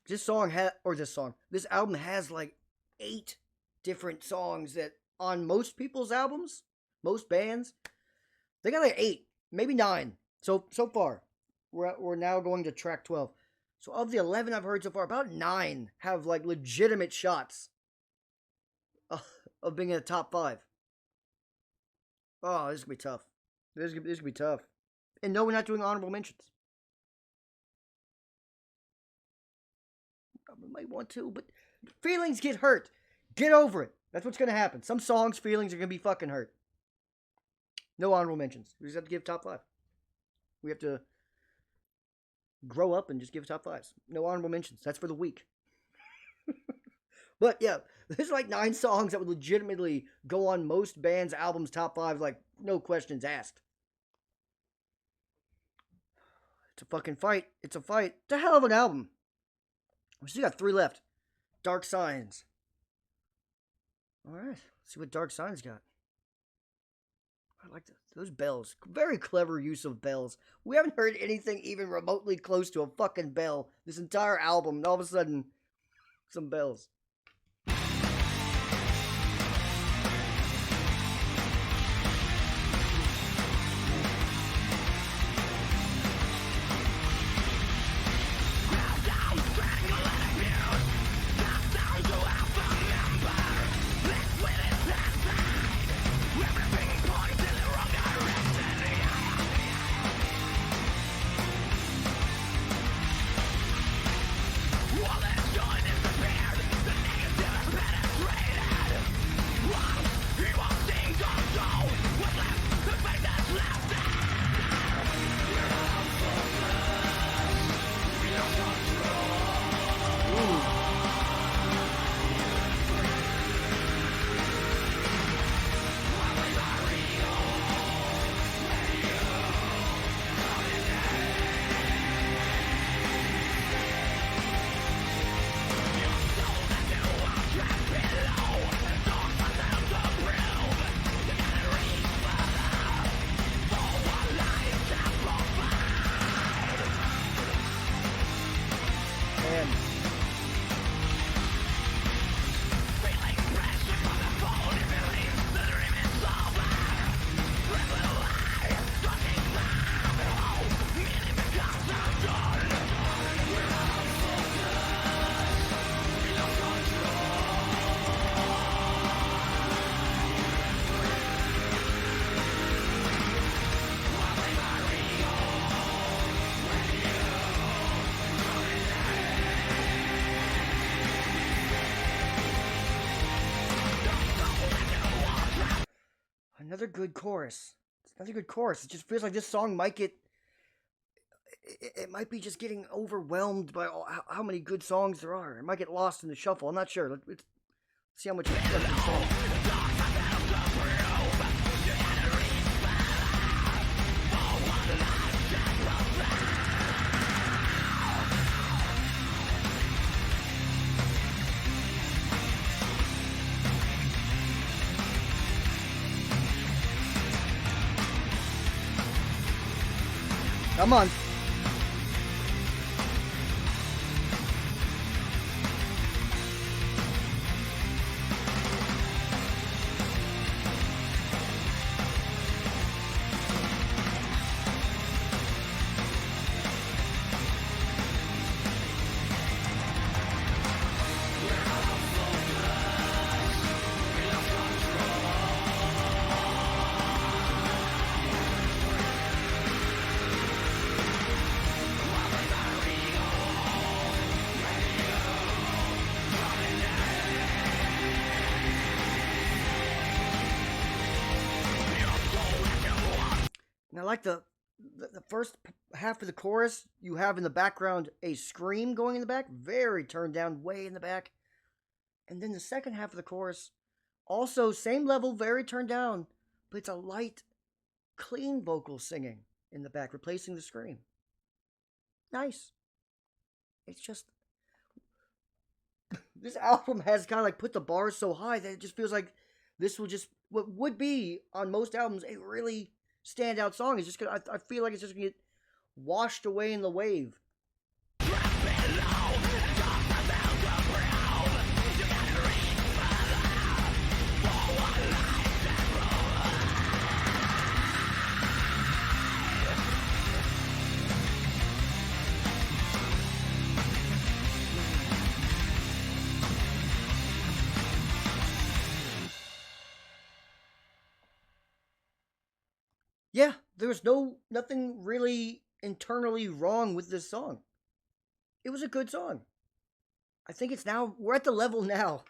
[SPEAKER 1] This album has like 8 different songs that on most people's albums, most bands, they got like 8, maybe 9. So far, we're now going to track 12. So of the 11 I've heard so far, about 9 have like legitimate shots of being in the top 5. Oh, this is gonna be tough. This is gonna be tough. And no, we're not doing honorable mentions. I might want to, but feelings get hurt. Get over it. That's what's gonna happen. Some songs' feelings are gonna be fucking hurt. No honorable mentions. We just have to give top 5. We have to grow up and just give top 5s. No honorable mentions. That's for the weak. But yeah, there's like 9 songs that would legitimately go on most bands' albums' top 5, like no questions asked. It's a fucking fight. It's a fight. It's a hell of an album. We still got 3 left. Dark Signs. Alright, let's see what Dark Signs got. I like those bells. Very clever use of bells. We haven't heard anything even remotely close to a fucking bell this entire album, and all of a sudden, some bells. Another good chorus. It's another good chorus. It just feels like this song might get... It might be just getting overwhelmed by how many good songs there are. It might get lost in the shuffle. I'm not sure. Let's see how much it's got in song. Come on. And I like the first half of the chorus. You have in the background a scream going in the back, very turned down, way in the back. And then the second half of the chorus, also same level, very turned down, but it's a light, clean vocal singing in the back, replacing the scream. Nice. It's just, this album has kind of like put the bar so high that it just feels like this will just, what would be on most albums a really standout song is just gonna, I feel like it's just gonna get washed away in the wave. Yeah, there was nothing really internally wrong with this song. It was a good song. I think we're at the level now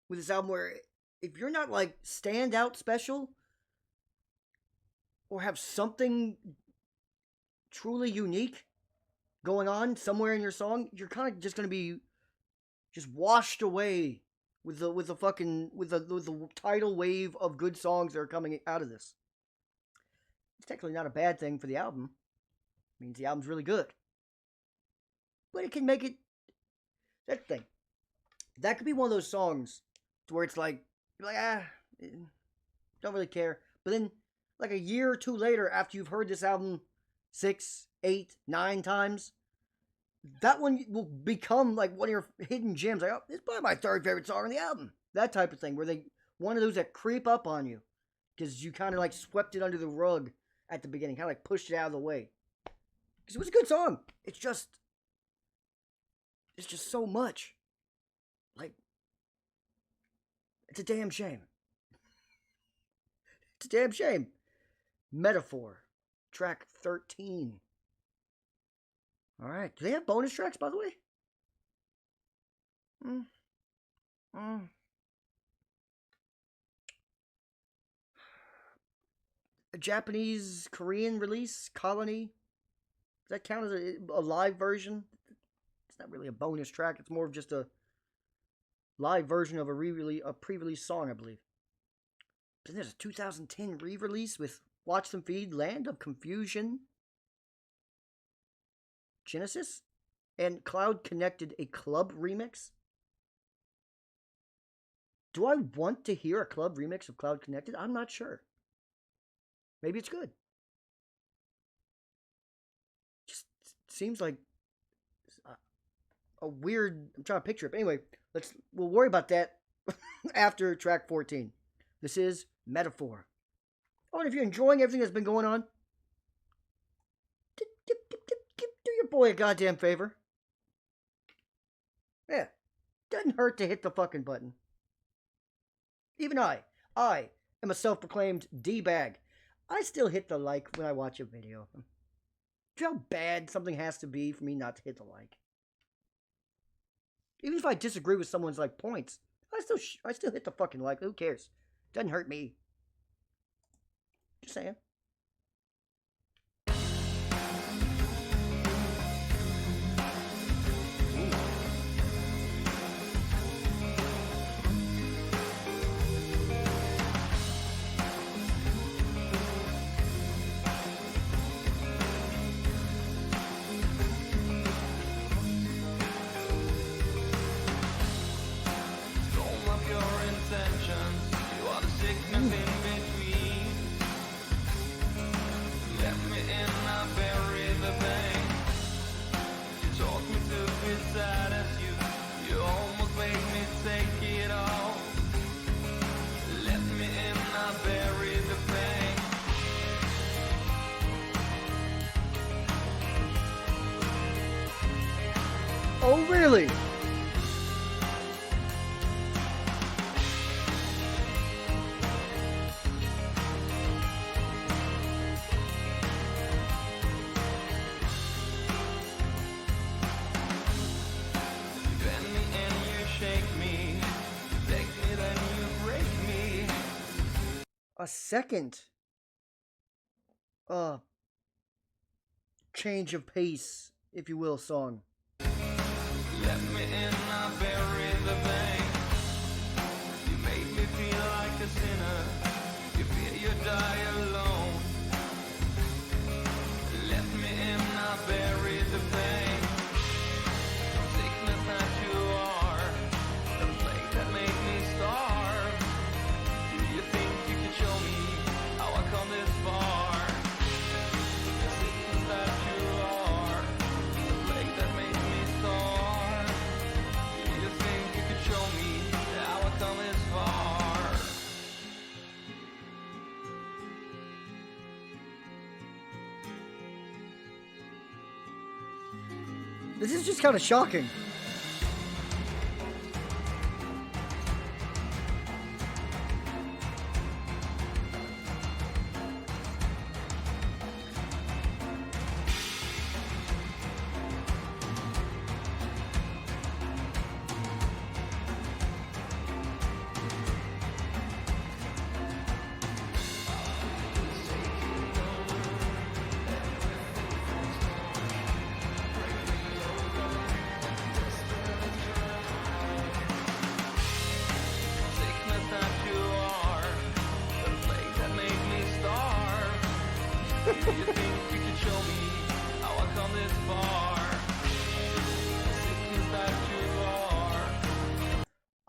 [SPEAKER 1] with this album where if you're not like stand out special or have something truly unique going on somewhere in your song, you're kind of just going to be just washed away with the tidal wave of good songs that are coming out of this. It's technically not a bad thing for the album. It means the album's really good. But it can make it... That's the thing. That could be one of those songs where it's like, you're like, don't really care. But then, like a year or two later, after you've heard this album 6, 8, 9 times, that one will become like one of your hidden gems. Like, oh, this is probably my third favorite song on the album. That type of thing, where one of those that creep up on you. Because you kind of like swept it under the rug at the beginning, kind of like pushed it out of the way. Because it was a good song. It's just so much. Like, it's a damn shame. It's a damn shame. Metaphor, track 13. All right. Do they have bonus tracks, by the way? A Japanese Korean release, Colony. Does that count as a live version? It's not really a bonus track. It's more of just a live version of a pre-release song, I believe. But then there's a 2010 re-release with Watch Them Feed, Land of Confusion, Genesis, and Cloud Connected, a club remix. Do I want to hear a club remix of Cloud Connected? I'm not sure. Maybe it's good. Just seems like a weird... I'm trying to picture it. But anyway, we'll worry about that after track 14. This is Metaphor. Oh, and if you're enjoying everything that's been going on, do your boy a goddamn favor. Yeah. Doesn't hurt to hit the fucking button. Even I am a self-proclaimed D-bag. I still hit the like when I watch a video. Do you know how bad something has to be for me not to hit the like? Even if I disagree with someone's like points, I still hit the fucking like. Who cares? Doesn't hurt me. Just saying. Oh, really? A second change of pace, if you will, song.
[SPEAKER 3] Let me in, I bury the bank. You made me feel like a sinner. You fear your
[SPEAKER 1] This is just kind of shocking.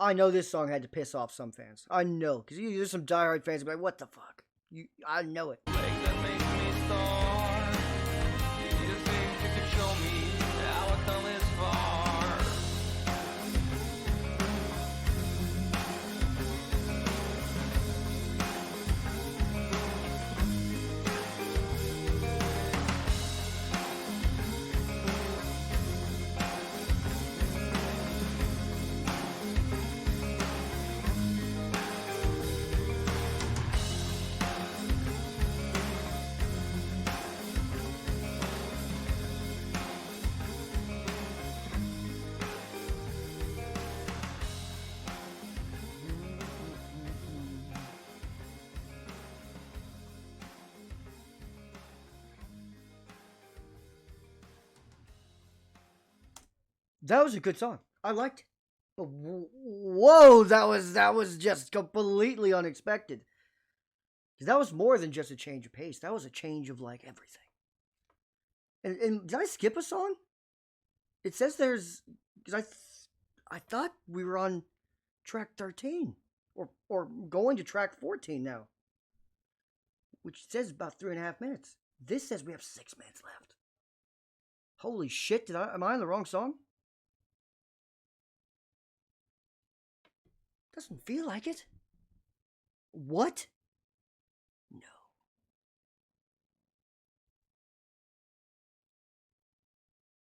[SPEAKER 1] I know this song had to piss off some fans. I know, because there's some diehard fans who are like, what the fuck? I know it. That was a good song. I liked it. But whoa, that was just completely unexpected. Because that was more than just a change of pace. That was a change of like everything. And did I skip a song? It says there's because I thought we were on track 13 or going to track 14 now, which says about 3.5 minutes. This says we have 6 minutes left. Holy shit! Am I on the wrong song? Doesn't feel like it. What? No.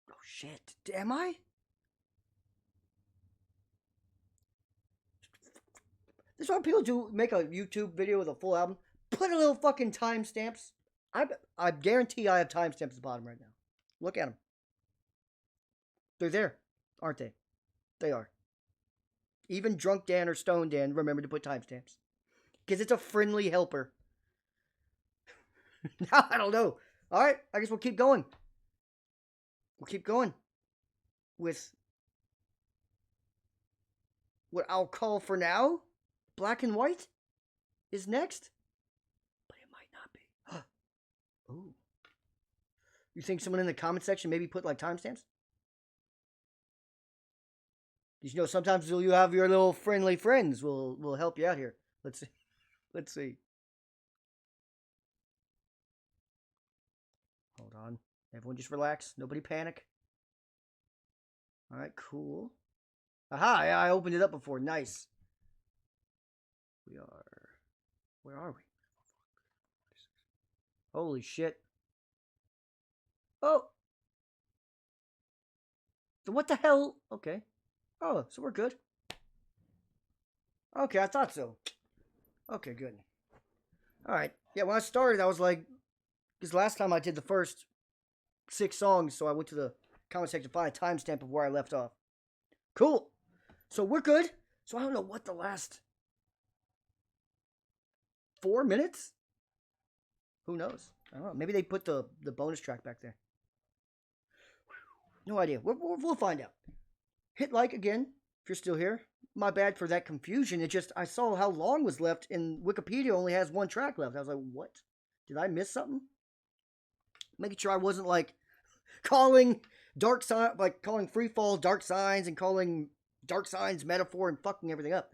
[SPEAKER 1] Oh shit. Am I? This is why people do make a YouTube video with a full album. Put a little fucking timestamps. I guarantee I have timestamps at the bottom right now. Look at them. They're there, aren't they? They are. Even Drunk Dan or Stone Dan, remember to put timestamps. Because it's a friendly helper. Now, I don't know. Alright, I guess we'll keep going. We'll keep going. With what I'll call for now, Black and White is next. But it might not be. Ooh. You think someone in the comment section maybe put like timestamps? You know, sometimes you have your little friendly friends will help you out here. Let's see. Let's see. Hold on. Everyone just relax. Nobody panic. All right, cool. Aha, I opened it up before. Nice. Where are we? Holy shit. Oh. So what the hell? Okay. Oh, so we're good. Okay, I thought so. Okay, good. Alright. Yeah, when I started, I was like, because last time I did the first 6 songs, so I went to the comment section to find a timestamp of where I left off. Cool. So we're good. So I don't know what the last 4 minutes? Who knows? I don't know. Maybe they put the bonus track back there. No idea. We'll find out. Hit like again if you're still here. My bad for that confusion. It just, I saw how long was left, and Wikipedia only has 1 track left. I was like, what? Did I miss something? Making sure I wasn't like calling calling Freefall Dark Signs and calling Dark Signs Metaphor and fucking everything up.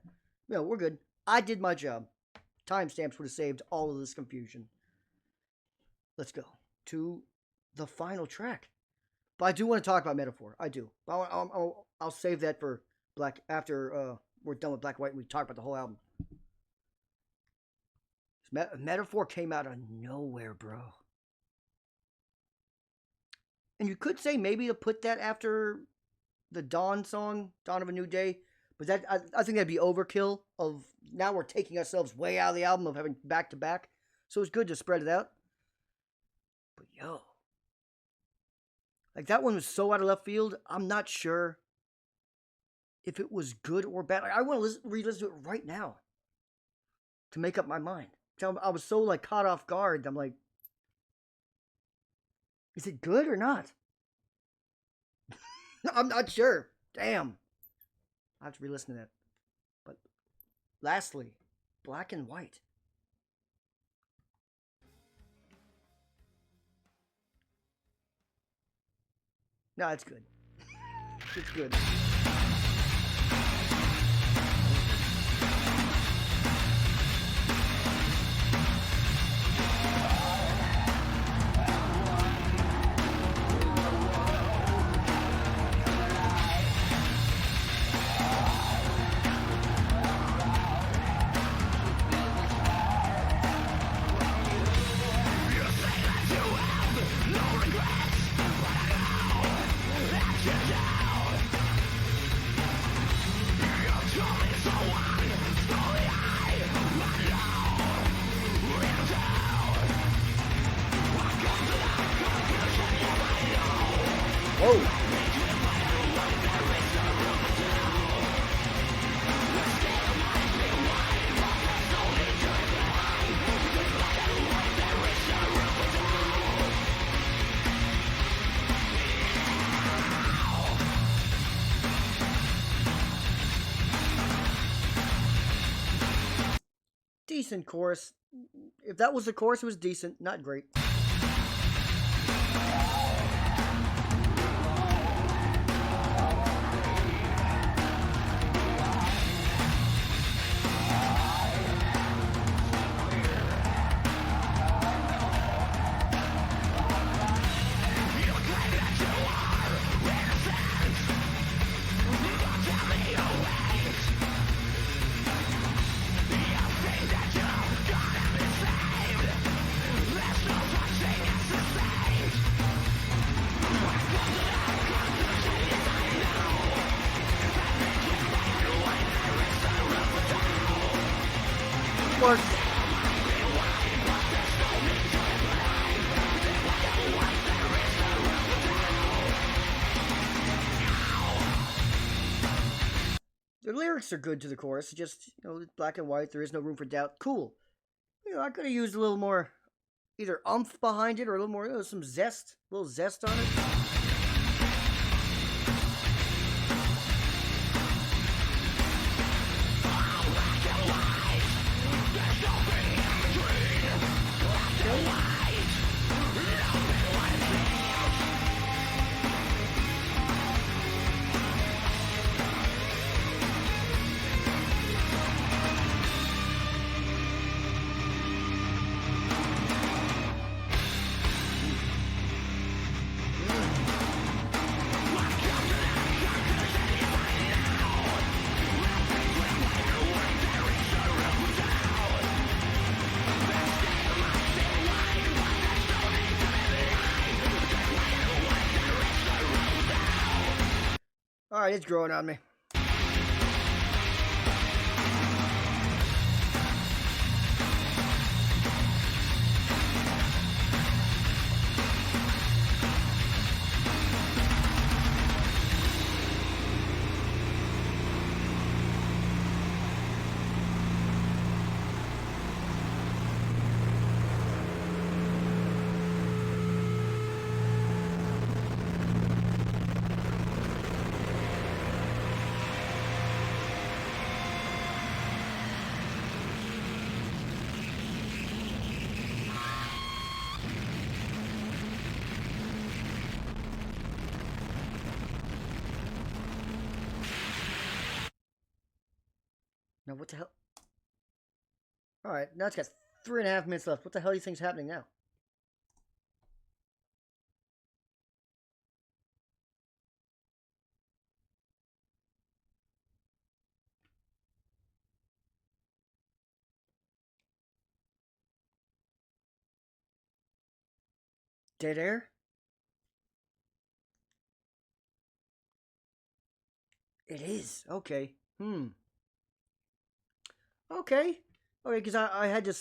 [SPEAKER 1] No, we're good. I did my job. Timestamps would have saved all of this confusion. Let's go to the final track. But I do want to talk about Metaphor. I do. I'll save that for Black after we're done with Black and White and we talk about the whole album. Metaphor came out of nowhere, bro. And you could say maybe to put that after the Dawn song, Dawn of a New Day. But that I think that'd be overkill. Of now we're taking ourselves way out of the album of having back to back. So it's good to spread it out. But yo, like that one was so out of left field. I'm not sure if it was good or bad. Like, I want to re-listen to it right now to make up my mind. I was so like caught off guard. I'm like, is it good or not? I'm not sure. Damn. I have to re-listen to that. But lastly, Black and White. No, it's good. It's good. Whoa. Decent chorus. If that was the chorus, it was decent, not great. Works. The lyrics are good to the chorus. Just, black and white. There is no room for doubt. Cool. I could have used a little more, either umph behind it or a little more, some zest, a little zest on it. All right, it's growing on me. Now, what the hell? Alright, now it's got 3.5 minutes left. What the hell do you think's happening now? Dead air? It is. Okay. Okay. Okay, because I had to...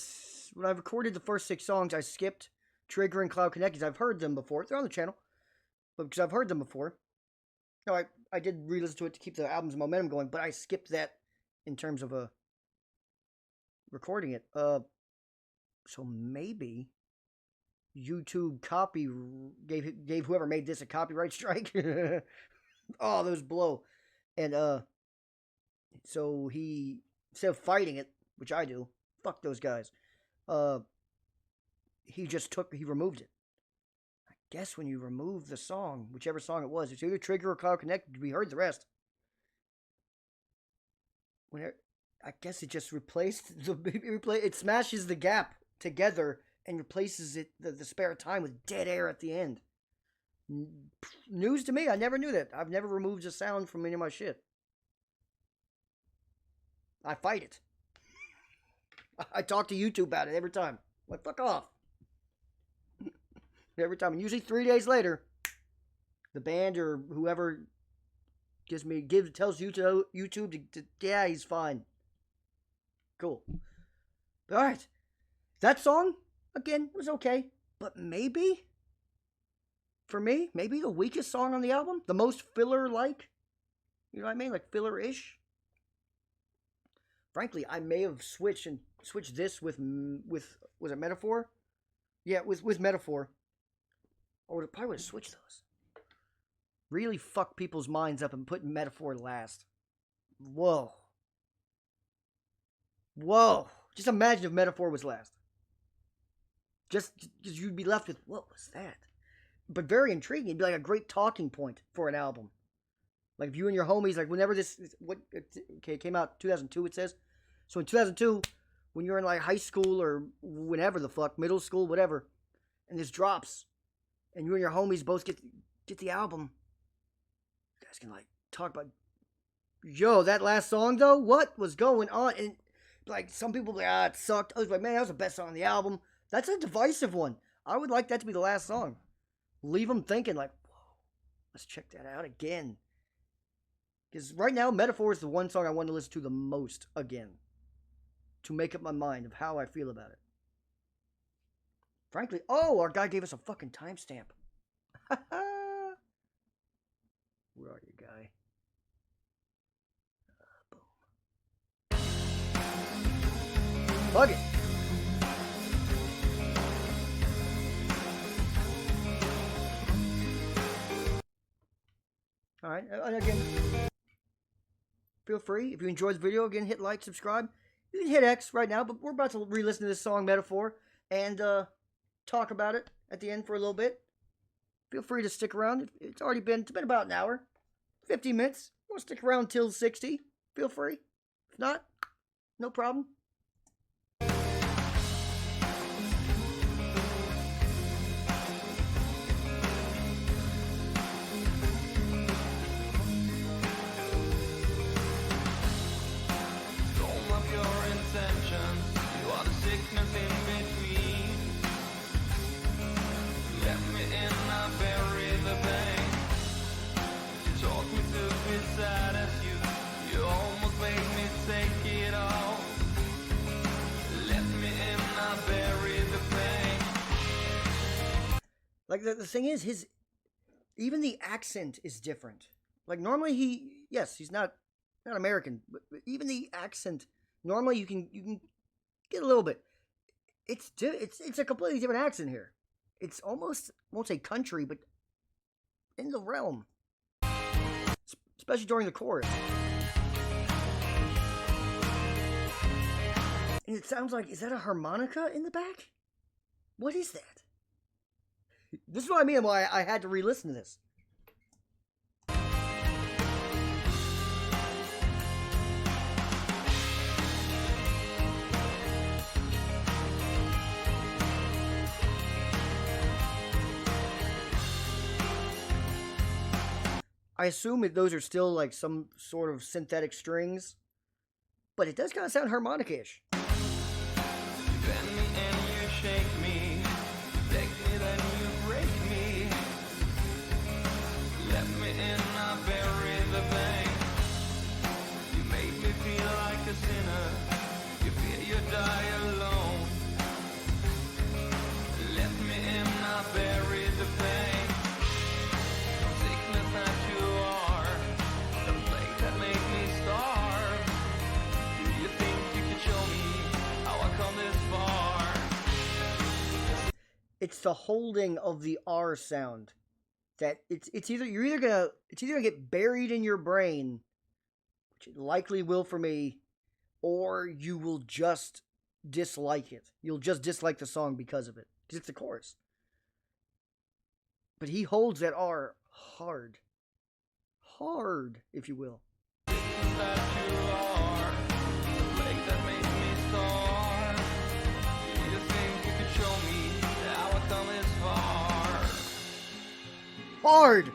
[SPEAKER 1] When I recorded the first 6 songs, I skipped Trigger and Cloud Connect, because I've heard them before. They're on the channel. But because I've heard them before. No, I did re-listen to it to keep the album's momentum going, but I skipped that in terms of recording it. So maybe YouTube gave whoever made this a copyright strike. Oh, those blow. And so he, instead of fighting it, which I do, fuck those guys. He removed it. I guess when you remove the song, whichever song it was, it's either Trigger or Cloud Connect. We heard the rest. I guess it just replaced it smashes the gap together and replaces the spare time with dead air at the end. News to me. I never knew that. I've never removed a sound from any of my shit. I fight it. I talk to YouTube about it every time. I'm like, fuck off. Every time. And usually 3 days later, the band or whoever tells YouTube to yeah, he's fine. Cool. All right. That song, again, was okay. But maybe, for me, maybe the weakest song on the album. The most filler-like. You know what I mean? Like filler-ish. Frankly, I may have switched this with was it Metaphor? Yeah, with Metaphor. Or I probably would have switched those. Really fuck people's minds up and put Metaphor last. Whoa. Whoa. Just imagine if Metaphor was last. Just because you'd be left with, what was that? But very intriguing. It'd be like a great talking point for an album. Like if you and your homies, like whenever it came out 2002, it says. So in 2002, when you're in like high school or whenever the fuck, middle school, whatever, and this drops, and you and your homies both get the album, you guys can like talk about, yo, that last song though, what was going on? And like some people be like, it sucked. I was like, man, that was the best song on the album. That's a divisive one. I would like that to be the last song. Leave them thinking like, whoa, let's check that out again. Because right now, Metaphor is the one song I want to listen to the most again. To make up my mind of how I feel about it. Frankly, our guy gave us a fucking timestamp. Where are you, guy? Boom. Bug it. Alright, and again, feel free, if you enjoyed the video, again, hit like, subscribe. You can hit X right now, but we're about to re-listen to this song, Metaphor, and talk about it at the end for a little bit. Feel free to stick around. It's been about an hour, 50 minutes. You want to stick around till 60? Feel free. If not, no problem. Like the thing is, even the accent is different. Like normally he's not American, but even the accent normally you can get a little bit. It's a completely different accent here. It's almost, I won't say country, but in the realm, especially during the chorus. And it sounds like, is that a harmonica in the back? What is that? This is what I mean why I had to re-listen to this. I assume that those are still like some sort of synthetic strings, but it does kind of sound harmonica-ish.
[SPEAKER 3] You bend me and you shake me, take me then you break me, let me in, I bury the pain.
[SPEAKER 1] It's the holding of the R sound that it's either gonna get buried in your brain, which it likely will for me, or you will just dislike it. You'll just dislike the song because of it, because it's the chorus. But he holds that R hard, if you will.
[SPEAKER 3] That you are the lake that made me star. Do you think you could show me how I come this far?
[SPEAKER 1] Hard.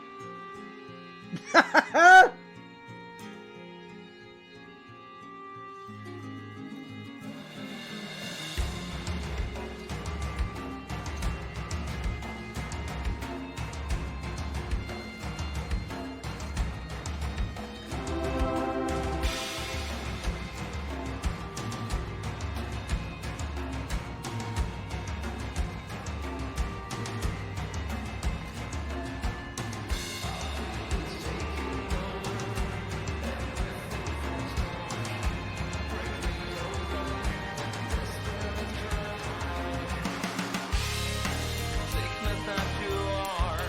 [SPEAKER 3] Sickness that you are,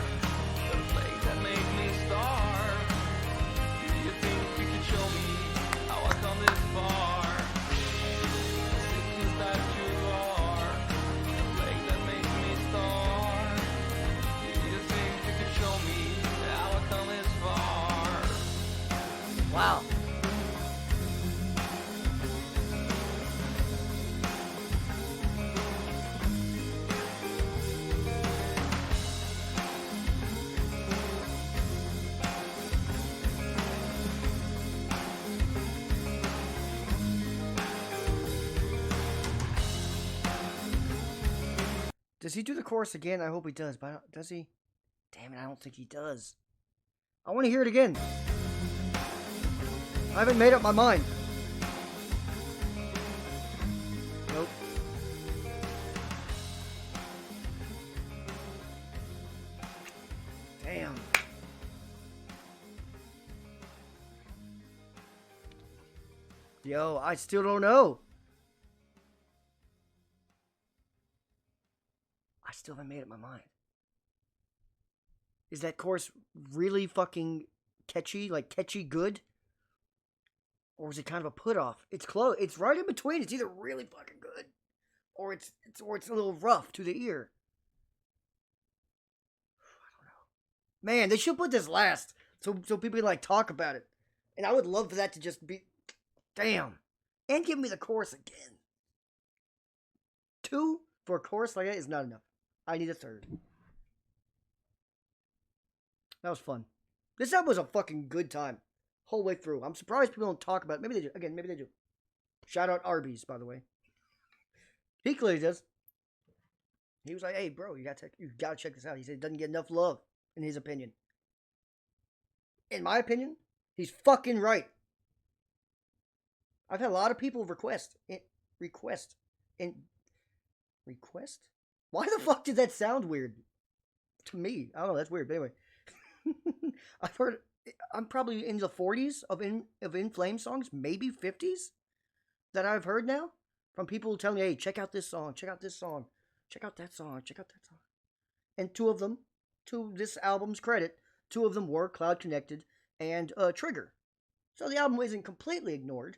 [SPEAKER 3] the lake that made me star. Do you think you could show me how I come this far? Sickness that you are, the lake that made me star. Do you think you could show me how I come this far?
[SPEAKER 1] Wow. Does he do the chorus again? I hope he does, but does he? Damn it, I don't think he does. I want to hear it again. I haven't made up my mind. Nope. Damn. Yo, I still don't know. I still haven't made up my mind. Is that chorus really fucking catchy? Like catchy good? Or is it kind of a put off? It's close. It's right in between. It's either really fucking good, or it's a little rough to the ear. I don't know. Man, they should put this last so people can like talk about it. And I would love for that to just be damn. And give me the chorus again. 2 for a chorus like that is not enough. I need a 3rd. That was fun. This album was a fucking good time. Whole way through. I'm surprised people don't talk about it. Maybe they do. Again, maybe they do. Shout out Arby's, by the way. He clearly does. He was like, hey, bro, you gotta check this out. He said it doesn't get enough love, in his opinion. In my opinion, he's fucking right. I've had a lot of people request? Why the fuck did that sound weird? To me. I don't know, that's weird, but anyway. I've heard, I'm probably in the 40s of In Flame songs, maybe 50s, that I've heard now, from people telling me, hey, check out this song, check out this song, check out that song, check out that song. And 2 of them, to this album's credit, 2 of them were Cloud Connected and Trigger. So the album isn't completely ignored,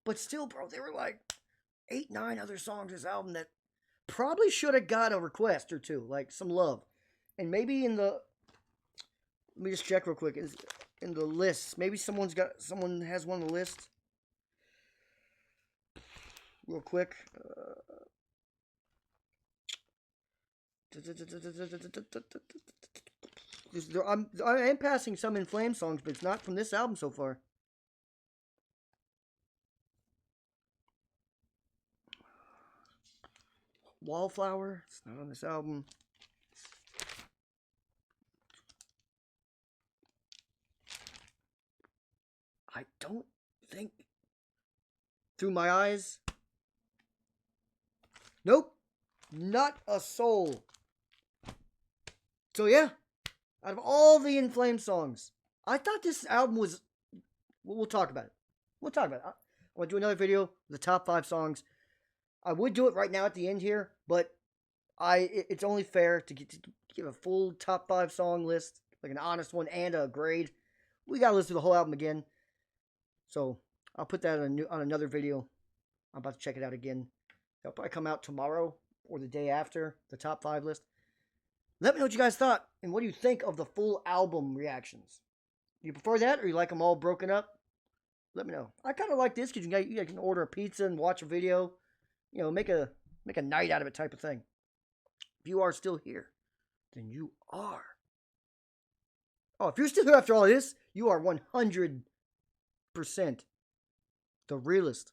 [SPEAKER 1] but still, bro, there were like 8, 9 other songs in this album that probably should have got a request or 2, like some love. And maybe in the, let me just check real quick, in the list, maybe someone has one on the list. Real quick. I am passing some In Flame songs, but it's not from this album so far. Wallflower, it's not on this album. I don't think. Through My Eyes. Nope. Not a soul. So yeah. Out of all the In Flame songs, I thought this album was. We'll talk about it. We'll talk about it. I want to do another video, the top 5 songs. I would do it right now at the end here, but It's only fair to give a full top 5 song list, like an honest one and a grade. We gotta listen to the whole album again, so I'll put that on another video. I'm about to check it out again. It'll probably come out tomorrow or the day after the top 5 list. Let me know what you guys thought, and what do you think of the full album reactions? You prefer that, or you like them all broken up? Let me know. I kind of like this because you guys can order a pizza and watch a video. You know, make a night out of it type of thing. If you are still here, then you are. Oh, if you're still here after all this, you are 100% the realest.